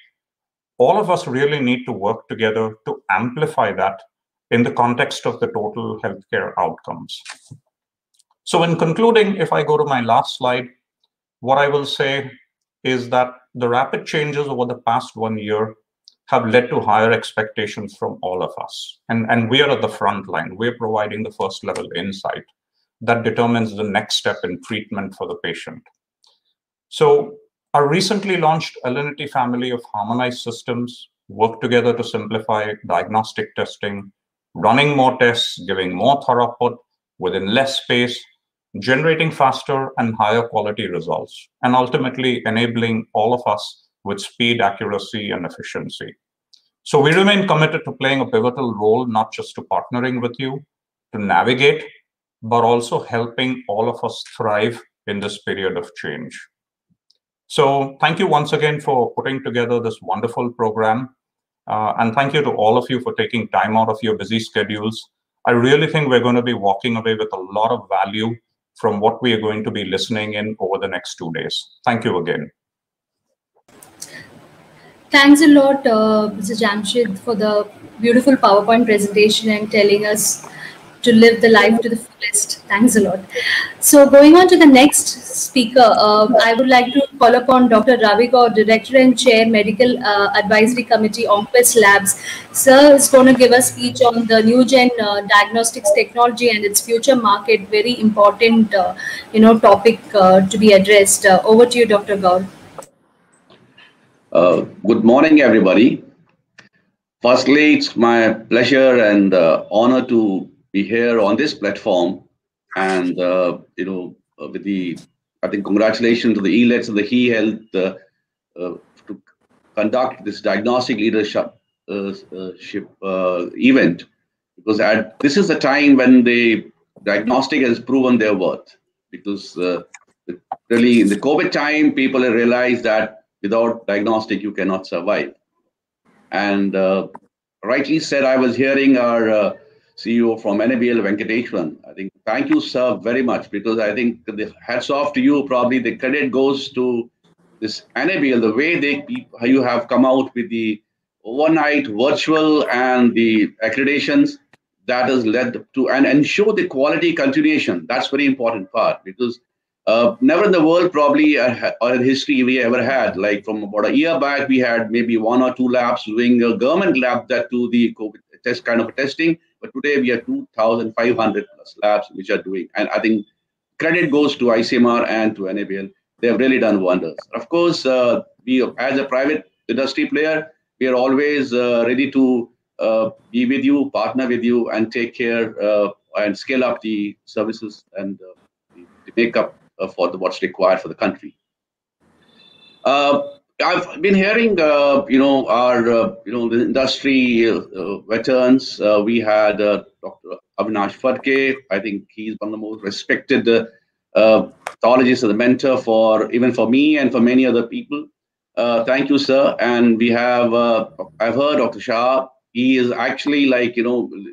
all of us really need to work together to amplify that in the context of the total healthcare outcomes. So in concluding, if I go to my last slide, what I will say is that the rapid changes over the past 1 year have led to higher expectations from all of us. And we are at the front line. We're providing the first level insight that determines the next step in treatment for the patient. So our recently launched Alinity family of harmonized systems work together to simplify diagnostic testing, running more tests, giving more throughput within less space, generating faster and higher quality results, and ultimately enabling all of us with speed, accuracy, and efficiency. So we remain committed to playing a pivotal role, not just to partnering with you to navigate, but also helping all of us thrive in this period of change. So thank you once again for putting together this wonderful program. And thank you to all of you for taking time out of your busy schedules. I really think we're going to be walking away with a lot of value from what we are going to be listening in over the next 2 days. Thank you again. Thanks a lot, Mr. Jamshed, for the beautiful PowerPoint presentation and telling us to live the life to the fullest. Thanks a lot. So going on to the next speaker, I would like to call upon Dr. Ravi Gaur, Director and Chair, Medical Advisory Committee, Onquest Labs. Sir is going to give a speech on the new gen diagnostics technology and its future market. Very important, topic to be addressed. Over to you, Dr. Gaur. Good morning, everybody. Firstly, it's my pleasure and honor to be here on this platform, and with the, I think, congratulations to the Elets and the eHealth to conduct this diagnostic leadership event, because this is the time when the diagnostic has proven their worth. Because really, in the COVID time, people have realized that without diagnostic, you cannot survive. And rightly said, I was hearing our CEO from Inaugural, Venkateshwaran. I think, thank you, sir, very much, because I think the hats off to you. Probably the credit goes to this Inaugural, the way you have come out with the overnight virtual and the accreditations that has led to, and ensure the quality continuation. That's very important part, because never in the world probably or in history we ever had, like from about a year back, we had maybe 1 or 2 labs doing a government lab that do the COVID test kind of testing. But today we have 2,500 plus labs which are doing. And I think credit goes to ICMR and to NABL. They have really done wonders. Of course, we as a private industry player, we are always ready to be with you, partner with you, and take care and scale up the services and the makeup for what's required for the country. I've been hearing, the industry veterans. We had Dr. Avinash Phadke. I think he's one of the most respected pathologist and the mentor even for me and for many other people. Thank you, sir. And we have, I've heard Dr. Shah. He is actually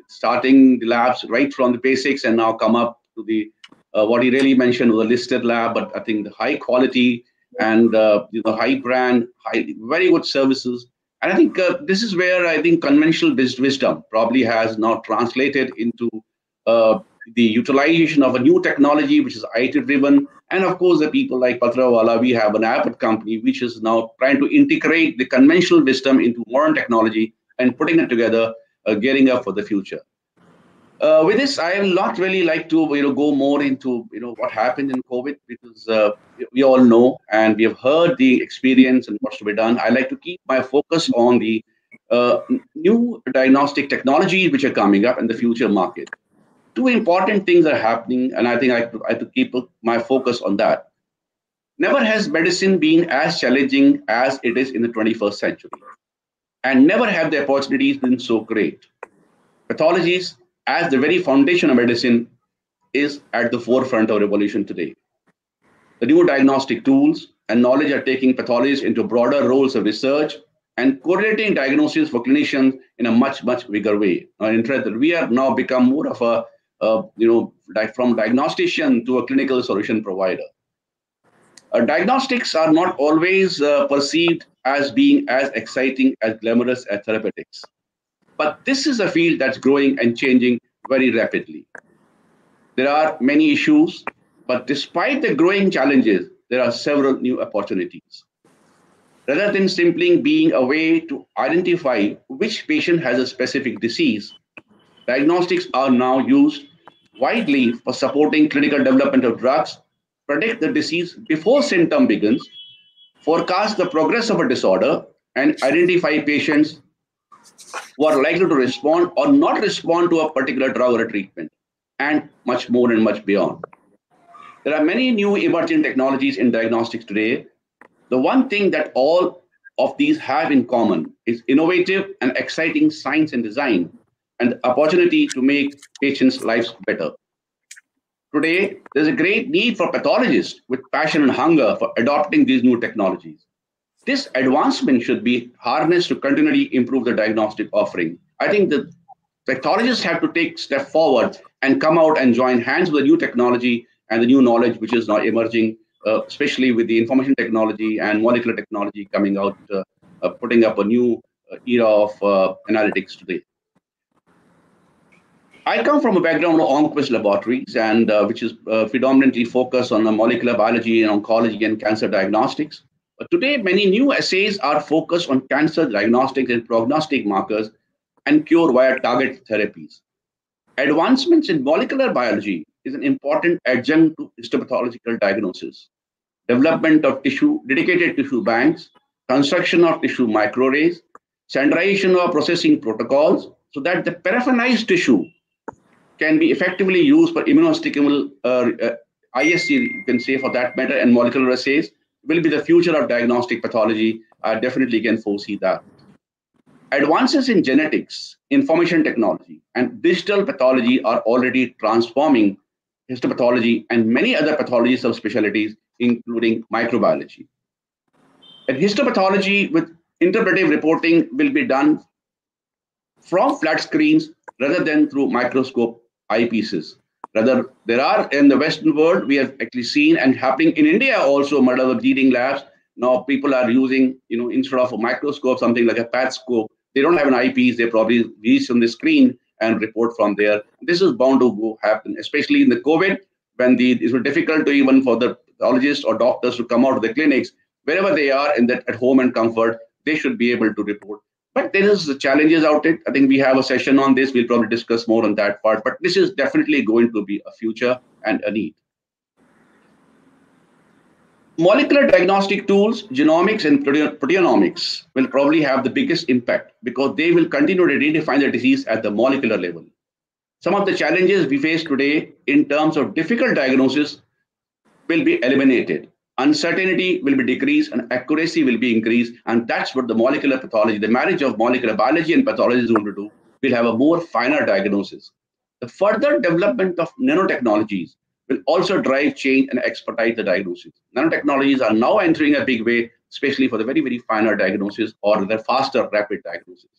starting the labs right from the basics and now come up to the what he really mentioned was a listed lab, but I think the high quality and high brand, very good services. And I think this is where I think conventional wisdom probably has now translated into the utilization of a new technology, which is IT driven. And of course, the people like Patrawala, we have an Abbott company, which is now trying to integrate the conventional wisdom into modern technology and putting it together, gearing up for the future. With this, I will not really like to go more into what happened in COVID, because we all know and we have heard the experience and what's to be done. I like to keep my focus on the new diagnostic technologies which are coming up in the future market. two important things are happening, and I think I have to keep my focus on that. Never has medicine been as challenging as it is in the 21st century, and never have the opportunities been so great. Pathologies, as the very foundation of medicine, is at the forefront of revolution today. The new diagnostic tools and knowledge are taking pathologists into broader roles of research and coordinating diagnosis for clinicians in a much, much bigger way. We have now become more of a, from diagnostician to a clinical solution provider. Diagnostics are not always perceived as being as exciting as glamorous as therapeutics. But this is a field that's growing and changing very rapidly. There are many issues, but despite the growing challenges, there are several new opportunities. Rather than simply being a way to identify which patient has a specific disease, diagnostics are now used widely for supporting clinical development of drugs, predict the disease before symptom begins, forecast the progress of a disorder, and identify patients who are likely to respond or not respond to a particular drug or a treatment, and much more and much beyond. There are many new emerging technologies in diagnostics today. The one thing that all of these have in common is innovative and exciting science and design and the opportunity to make patients' lives better. Today, there's a great need for pathologists with passion and hunger for adopting these new technologies. This advancement should be harnessed to continually improve the diagnostic offering. I think the pathologists have to take a step forward and come out and join hands with the new technology and the new knowledge which is now emerging, especially with the information technology and molecular technology coming out, putting up a new era of analytics today. I come from a background of Onquist Laboratories, and which is predominantly focused on the molecular biology and oncology and cancer diagnostics. But today, many new assays are focused on cancer diagnostics and prognostic markers and cure via target therapies. Advancements in molecular biology is an important adjunct to histopathological diagnosis. Development of dedicated tissue banks, construction of tissue microarrays, standardization of processing protocols so that the paraphenized tissue can be effectively used for immunohistochemical ISC, you can say for that matter, and molecular assays will be the future of diagnostic pathology. I definitely can foresee that. Advances in genetics, information technology, and digital pathology are already transforming histopathology and many other pathology subspecialties, including microbiology. And histopathology with interpretive reporting will be done from flat screens rather than through microscope eyepieces. Rather, there are in the Western world, we have actually seen and happening in India also, murder of bleeding labs. Now people are using, instead of a microscope, something like a PAT scope. They don't have an eyepiece. They probably reach on the screen and report from there. This is bound to happen, especially in the COVID, when it was difficult to even for the pathologists or doctors to come out of the clinics. Wherever they are at home and comfort, they should be able to report. But there is the challenges out it. I think we have a session on this. We'll probably discuss more on that part. But this is definitely going to be a future and a need. Molecular diagnostic tools, genomics and proteomics will probably have the biggest impact because they will continue to redefine the disease at the molecular level. Some of the challenges we face today in terms of difficult diagnosis will be eliminated. Uncertainty will be decreased and accuracy will be increased. And that's what the molecular pathology, the marriage of molecular biology and pathology is going to do. We'll have a more finer diagnosis. The further development of nanotechnologies will also drive change and expedite the diagnosis. Nanotechnologies are now entering a big way, especially for the very, very finer diagnosis or the faster, rapid diagnosis.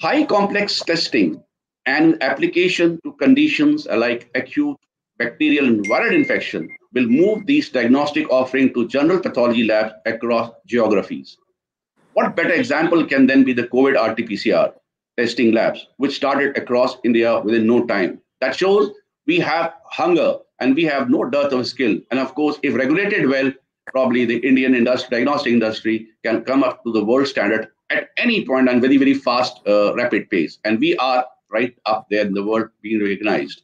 High complex testing and application to conditions like acute bacterial and viral infection will move these diagnostic offering to general pathology labs across geographies. What better example can then be the COVID RT-PCR testing labs, which started across India within no time. That shows we have hunger and we have no dearth of skill. And of course, if regulated well, probably the Indian diagnostic industry can come up to the world standard at any point and very, very fast, rapid pace. And we are right up there in the world being recognized.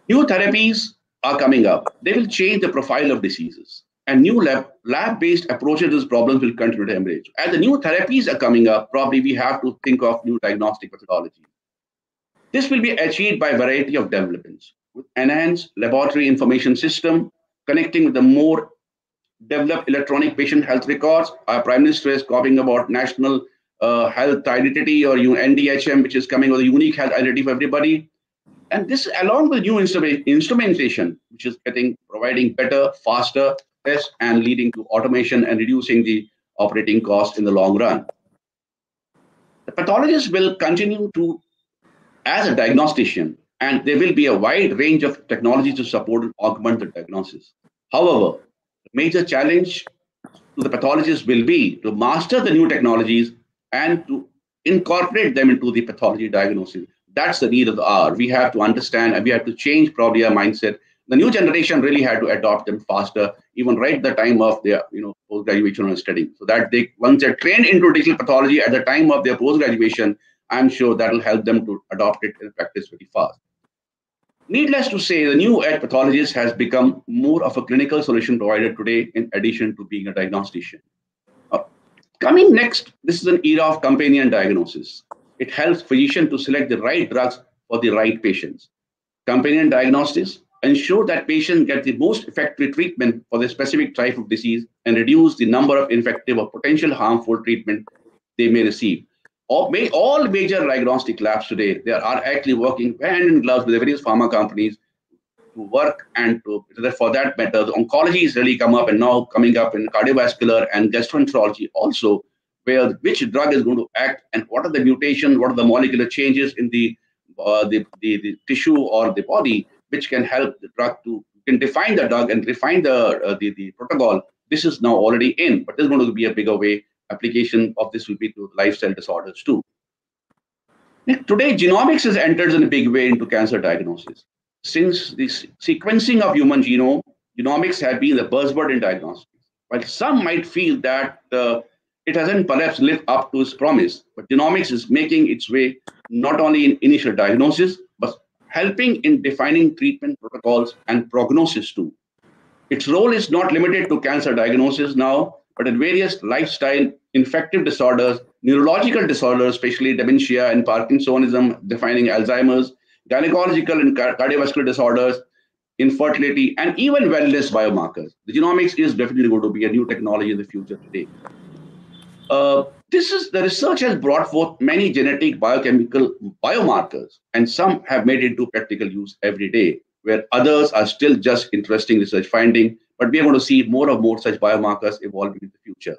New therapies are coming up. They will change the profile of diseases. And new lab-based approaches to these problems will continue to emerge. As the new therapies are coming up, probably we have to think of new diagnostic methodology. This will be achieved by a variety of developments with enhanced laboratory information system, connecting with the more developed electronic patient health records. Our Prime Minister is talking about national health identity, or NDHM, which is coming with a unique health identity for everybody. And this, along with new instrumentation, which is providing better, faster tests and leading to automation and reducing the operating cost in the long run. The pathologist will continue to as a diagnostician, and there will be a wide range of technologies to support and augment the diagnosis. However, the major challenge to the pathologist will be to master the new technologies and to incorporate them into the pathology diagnosis. That's the need of the hour. We have to understand and we have to change probably our mindset. The new generation really had to adopt them faster, even right at the time of their post-graduation or studying. So that once they're trained into digital pathology at the time of their post-graduation, I'm sure that will help them to adopt it and practice very fast. Needless to say, the new age pathologist has become more of a clinical solution provider today, in addition to being a diagnostician. Coming next, this is an era of companion diagnosis. It helps physicians to select the right drugs for the right patients. Companion diagnostics ensure that patients get the most effective treatment for the specific type of disease and reduce the number of infective or potential harmful treatment they may receive. All major diagnostic labs today, they are actually working hand in gloves with the various pharma companies to work and to, for that matter, the oncology is really come up and now coming up in cardiovascular and gastroenterology also, where which drug is going to act and what are the mutations, what are the molecular changes in the tissue or the body, which can help the drug to can define the drug and refine the protocol. This is now already in, but there's going to be a bigger way. Application of this will be to lifestyle disorders too. Today, genomics has entered in a big way into cancer diagnosis. Since the sequencing of human genome, genomics have been the buzzword in diagnostics. While some might feel that it hasn't perhaps lived up to its promise, but genomics is making its way not only in initial diagnosis, but helping in defining treatment protocols and prognosis too. Its role is not limited to cancer diagnosis now, but in various lifestyle infective disorders, neurological disorders, especially dementia and Parkinsonism, defining Alzheimer's, gynecological and cardiovascular disorders, infertility, and even wellness biomarkers. The genomics is definitely going to be a new technology in the future today. The research has brought forth many genetic biochemical biomarkers, and some have made it into practical use every day, where others are still just interesting research finding, but we are going to see more and more such biomarkers evolving in the future.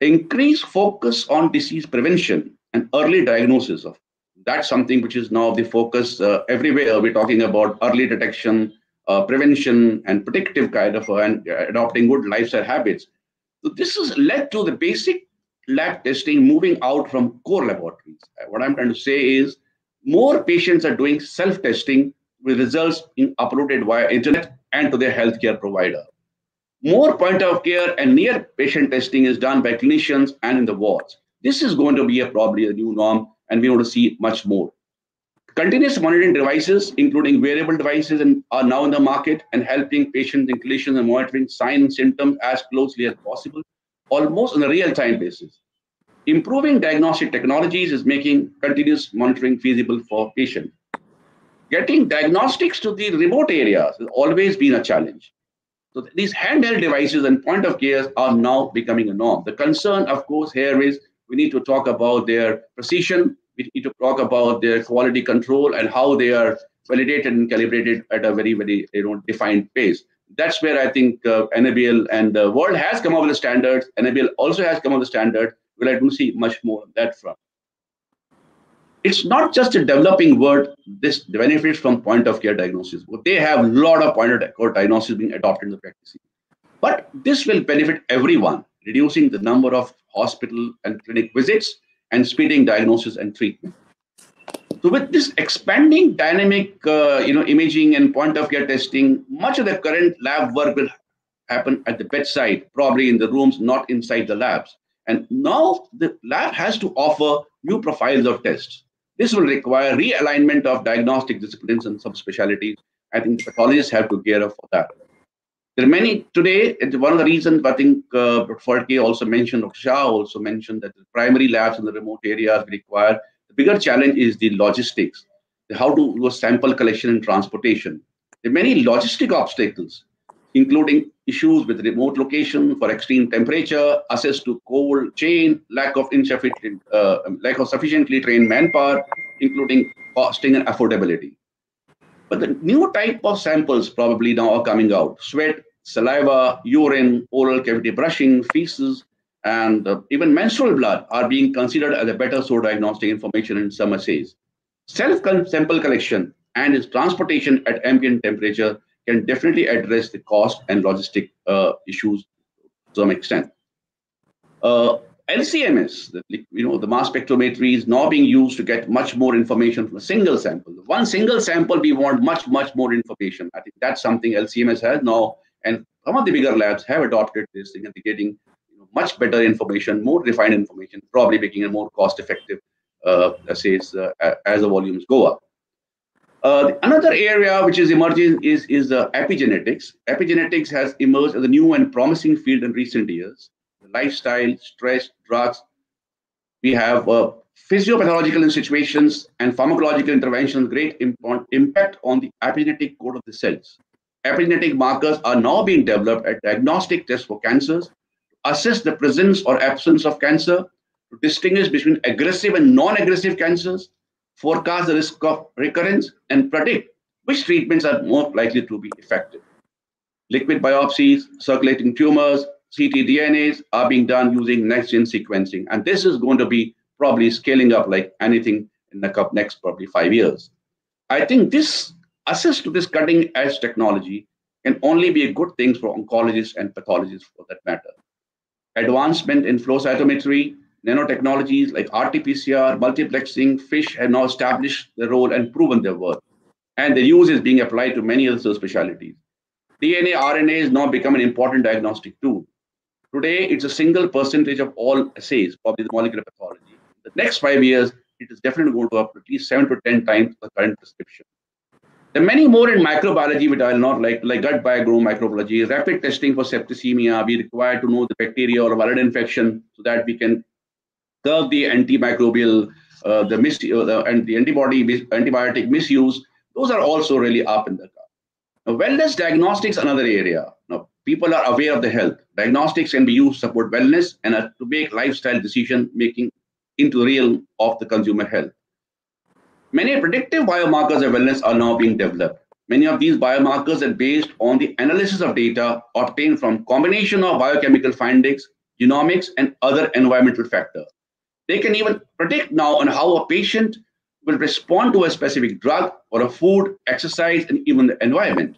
Increased focus on disease prevention and early diagnosis of that's something which is now the focus everywhere. We're talking about early detection, prevention, and predictive kind of and adopting good lifestyle habits. So this has led to the basic lab testing moving out from core laboratories. What I'm trying to say is more patients are doing self-testing with results being uploaded via internet and to their healthcare provider. More point of care and near patient testing is done by clinicians and in the wards. This is going to be probably a new norm, and we want to see much more. Continuous monitoring devices, including wearable devices, are now in the market and helping patients and clinicians in monitoring signs and symptoms as closely as possible, almost on a real-time basis. Improving diagnostic technologies is making continuous monitoring feasible for patients. Getting diagnostics to the remote areas has always been a challenge. So these handheld devices and point of care are now becoming a norm. The concern, of course, here is we need to talk about their precision. We need to talk about their quality control and how they are validated and calibrated at a very, very defined pace. That's where I think Enaugural and the world has come up with the standards. Enaugural also has come up with the standard. We'll like to see much more on that front. It's not just a developing world. This benefits from point of care diagnosis. They have a lot of point of care diagnosis being adopted in the practice. But this will benefit everyone, reducing the number of hospital and clinic visits and speeding diagnosis and treatment. So with this expanding dynamic imaging and point of care testing, much of the current lab work will happen at the bedside, probably in the rooms, not inside the labs. And now the lab has to offer new profiles of tests. This will require realignment of diagnostic disciplines and subspecialties. I think pathologists have to gear up for that. There are many today. One of the reasons I think Dr. also mentioned, Dr. Shah also mentioned that the primary labs in the remote areas require. The bigger challenge is the logistics. how to do a sample collection and transportation. There are many logistic obstacles, including issues with remote location for extreme temperature, access to cold chain, lack of sufficiently trained manpower, including costing and affordability. But the new type of samples probably now are coming out: sweat, saliva, urine, oral cavity brushing, feces, and even menstrual blood are being considered as a better source of diagnostic information in some assays. Self-sample collection and its transportation at ambient temperature can definitely address the cost and logistic issues to some extent. LCMS, the mass spectrometry, is now being used to get much more information from a single sample. One single sample, we want much more information. I think that's something LCMS has now, and some of the bigger labs have adopted this thing, and they're getting much better information, more refined information, probably making it more cost-effective assays as the volumes go up. Another area which is emerging is epigenetics. Epigenetics has emerged as a new and promising field in recent years. The lifestyle, stress, drugs. We have physiopathological situations and pharmacological interventions, great impact on the epigenetic code of the cells. Epigenetic markers are now being developed as diagnostic tests for cancers, to assess the presence or absence of cancer, to distinguish between aggressive and non-aggressive cancers, forecast the risk of recurrence, and predict which treatments are more likely to be effective. Liquid biopsies, circulating tumors, ctDNAs are being done using next-gen sequencing. And this is going to be probably scaling up like anything in the next probably 5 years. I think this access to this cutting-edge technology can only be a good thing for oncologists and pathologists for that matter. Advancement in flow cytometry, nanotechnologies like RT-PCR, multiplexing, FISH have now established their role and proven their worth. And their use is being applied to many other specialties. DNA, RNA is now become an important diagnostic tool. Today, it's a single percentage of all assays, probably the molecular pathology. In the next 5 years, it is definitely going to go up at least 7 to 10 times the current prescription. There are many more in microbiology, which I will not like gut biome microbiology, rapid testing for septicemia. We require to know the bacteria or viral infection so that we can curb the antimicrobial, and the antibiotic misuse. Those are also really up in the car. Now, wellness diagnostics, another area. Now, people are aware of the health. Diagnostics can be used to support wellness and to make lifestyle decision making into the realm of the consumer health. Many predictive biomarkers of wellness are now being developed. Many of these biomarkers are based on the analysis of data obtained from combination of biochemical findings, genomics, and other environmental factors. They can even predict now on how a patient will respond to a specific drug or a food, exercise, and even the environment.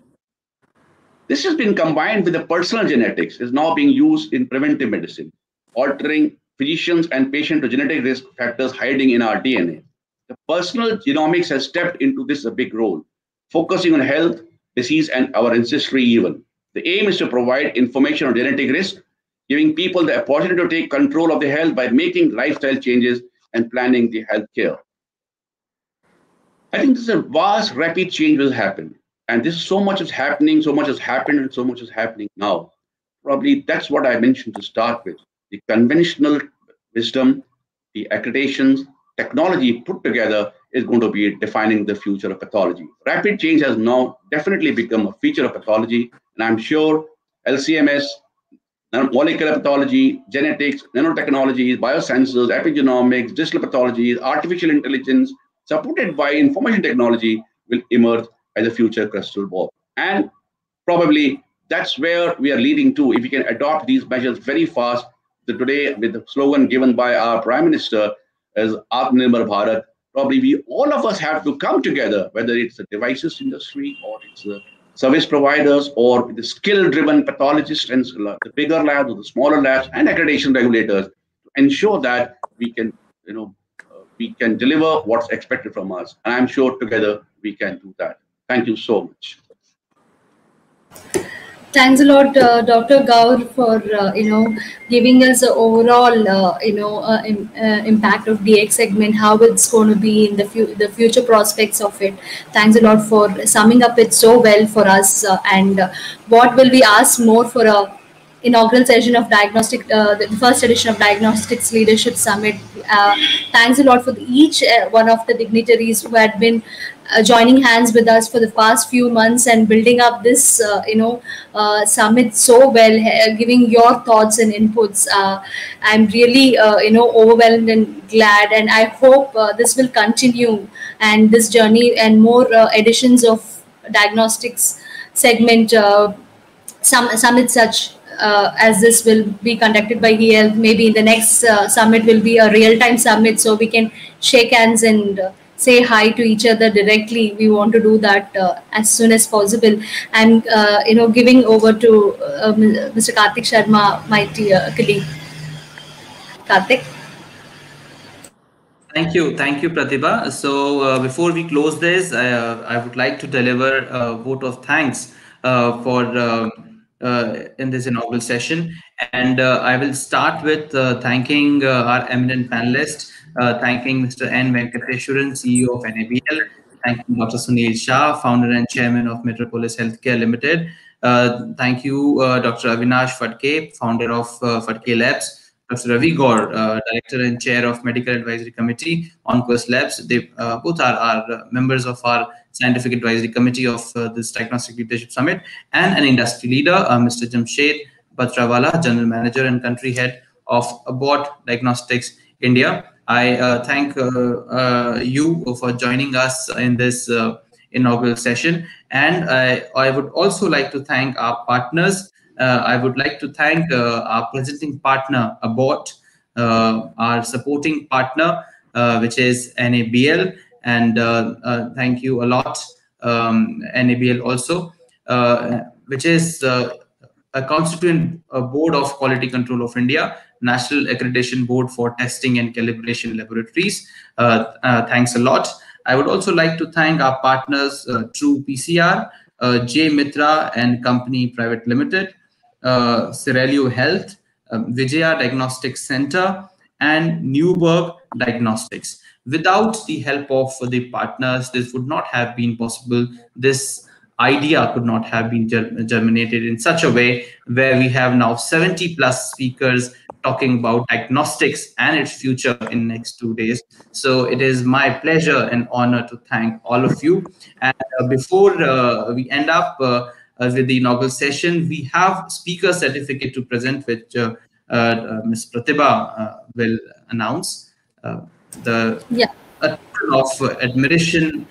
This has been combined with the personal genetics, is now being used in preventive medicine, altering physicians and patient to genetic risk factors hiding in our DNA. The personal genomics has stepped into this a big role, focusing on health, disease, and our ancestry even. The aim is to provide information on genetic risk, giving people the opportunity to take control of their health by making lifestyle changes and planning the health care. I think this is a vast, rapid change will happen. And this is so much is happening, so much has happened, and so much is happening now. Probably that's what I mentioned to start with. The conventional wisdom, the accreditations, technology put together is going to be defining the future of pathology. Rapid change has now definitely become a feature of pathology, and I'm sure LCMS, molecular pathology, genetics, nanotechnologies, biosensors, epigenomics, digital pathology, artificial intelligence, supported by information technology, will emerge as a future crystal ball. And probably that's where we are leading to. If we can adopt these measures very fast, today with the slogan given by our Prime Minister as Atmanirbhar Bharat, probably we all of us have to come together, whether it's the devices industry or it's the service providers or the skill-driven pathologists and the bigger labs or the smaller labs and accreditation regulators, to ensure that we can, we can deliver what's expected from us. And I'm sure together we can do that. Thank you so much. Thanks a lot, Dr. Gaur, for giving us an overall impact of DX segment, how it's going to be in the future prospects of it. Thanks a lot for summing up it so well for us. And what will we ask more for a inaugural session of the first edition of Diagnostics Leadership Summit. Thanks a lot for each one of the dignitaries who had been joining hands with us for the past few months and building up this summit so well, giving your thoughts and inputs. I'm really overwhelmed and glad, and I hope this will continue, and this journey and more editions of diagnostics segment summit such as this will be conducted by HEALth. Maybe the next summit will be a real-time summit, so we can shake hands and say hi to each other directly. We want to do that as soon as possible. I'm giving over to Mr. Karthik Sharma, my colleague. Karthik. Thank you, Pratibha. So before we close this, I would like to deliver a vote of thanks for in this inaugural session, and I will start with thanking our eminent panelists, thanking Mr. N. Venkateshwaran, CEO of NABL, thanking Dr. Sunil Shah, founder and chairman of Metropolis Healthcare Limited. Thank you, Dr. Avinash Phadke, founder of Phadke Labs. Dr. Ravi Gaur, Director and Chair of Medical Advisory Committee on Quest Labs. They both are members of our Scientific Advisory Committee of this Diagnostic Leadership Summit, and an industry leader, Mr. Jamshed Batrawala, General Manager and Country Head of Abbott Diagnostics India. I thank you for joining us in this inaugural session, and I would also like to thank our partners. I would like to thank our presenting partner, Abbott, our supporting partner, which is NABL, and thank you a lot, NABL also, which is a constituent board of Quality Control of India, National Accreditation Board for Testing and Calibration Laboratories. Thanks a lot. I would also like to thank our partners, True PCR, J Mitra and Company Private Limited, Cerelio Health, Vijaya Diagnostics Center, and Newburgh Diagnostics. Without the help of the partners, this would not have been possible. This idea could not have been germinated in such a way where we have now 70 plus speakers talking about diagnostics and its future in next 2 days. So it is my pleasure and honor to thank all of you. And before we end up with the inaugural session, we have speaker certificate to present, which Ms. Pratibha will announce. A total of admiration,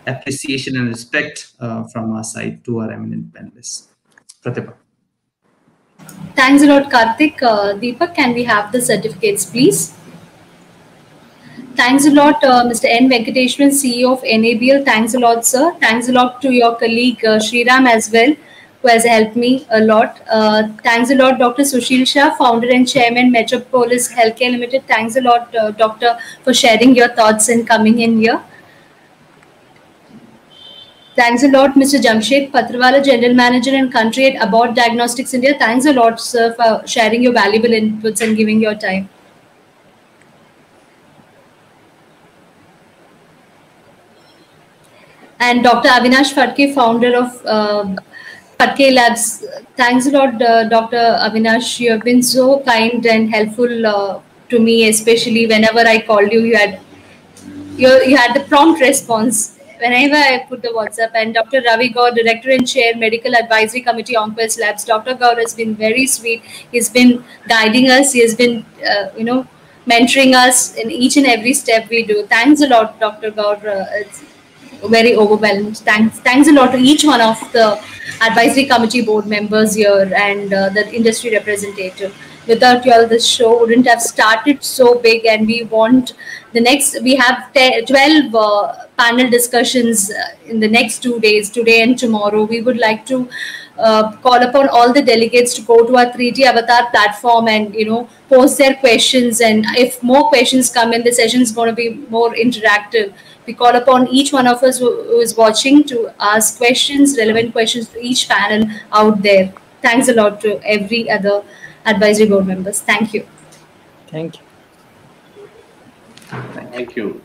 appreciation and respect from our side to our eminent panelists. Pratibha. Thanks a lot, Karthik. Deepak, can we have the certificates, please? Thanks a lot, Mr. N. Venkateshwaran, CEO of NABL. Thanks a lot, sir. Thanks a lot to your colleague, Sriram, as well, who has helped me a lot. Thanks a lot, Dr. Sushil Shah, founder and chairman, Metropolis Healthcare Limited. Thanks a lot, Doctor, for sharing your thoughts and coming in here. Thanks a lot, Mr. Jamshed Patrawala, General Manager and Country Head Abbott Diagnostics India. Thanks a lot, sir, for sharing your valuable inputs and giving your time. And Dr. Avinash Phadke, founder of Phadke Labs. Thanks a lot, Dr. Avinash. You have been so kind and helpful to me, especially whenever I called you. You had the prompt response whenever I put the WhatsApp. And Dr. Ravi Gaur, Director and Chair, Medical Advisory Committee on Quest Labs. Dr. Gaur has been very sweet. He's been guiding us. He has been, mentoring us in each and every step we do. Thanks a lot, Dr. Gaur. It's very overwhelmed. Thanks a lot to each one of the advisory committee board members here and the industry representative. Without you all, this show wouldn't have started so big, and we have 12 panel discussions in the next 2 days, today and tomorrow. We would like to call upon all the delegates to go to our 3D avatar platform and post their questions, and if more questions come in, the session is going to be more interactive. We call upon each one of us who is watching to ask questions, relevant questions to each panel out there. Thanks a lot to every other advisory board members. Thank you. Thank you. Thank you.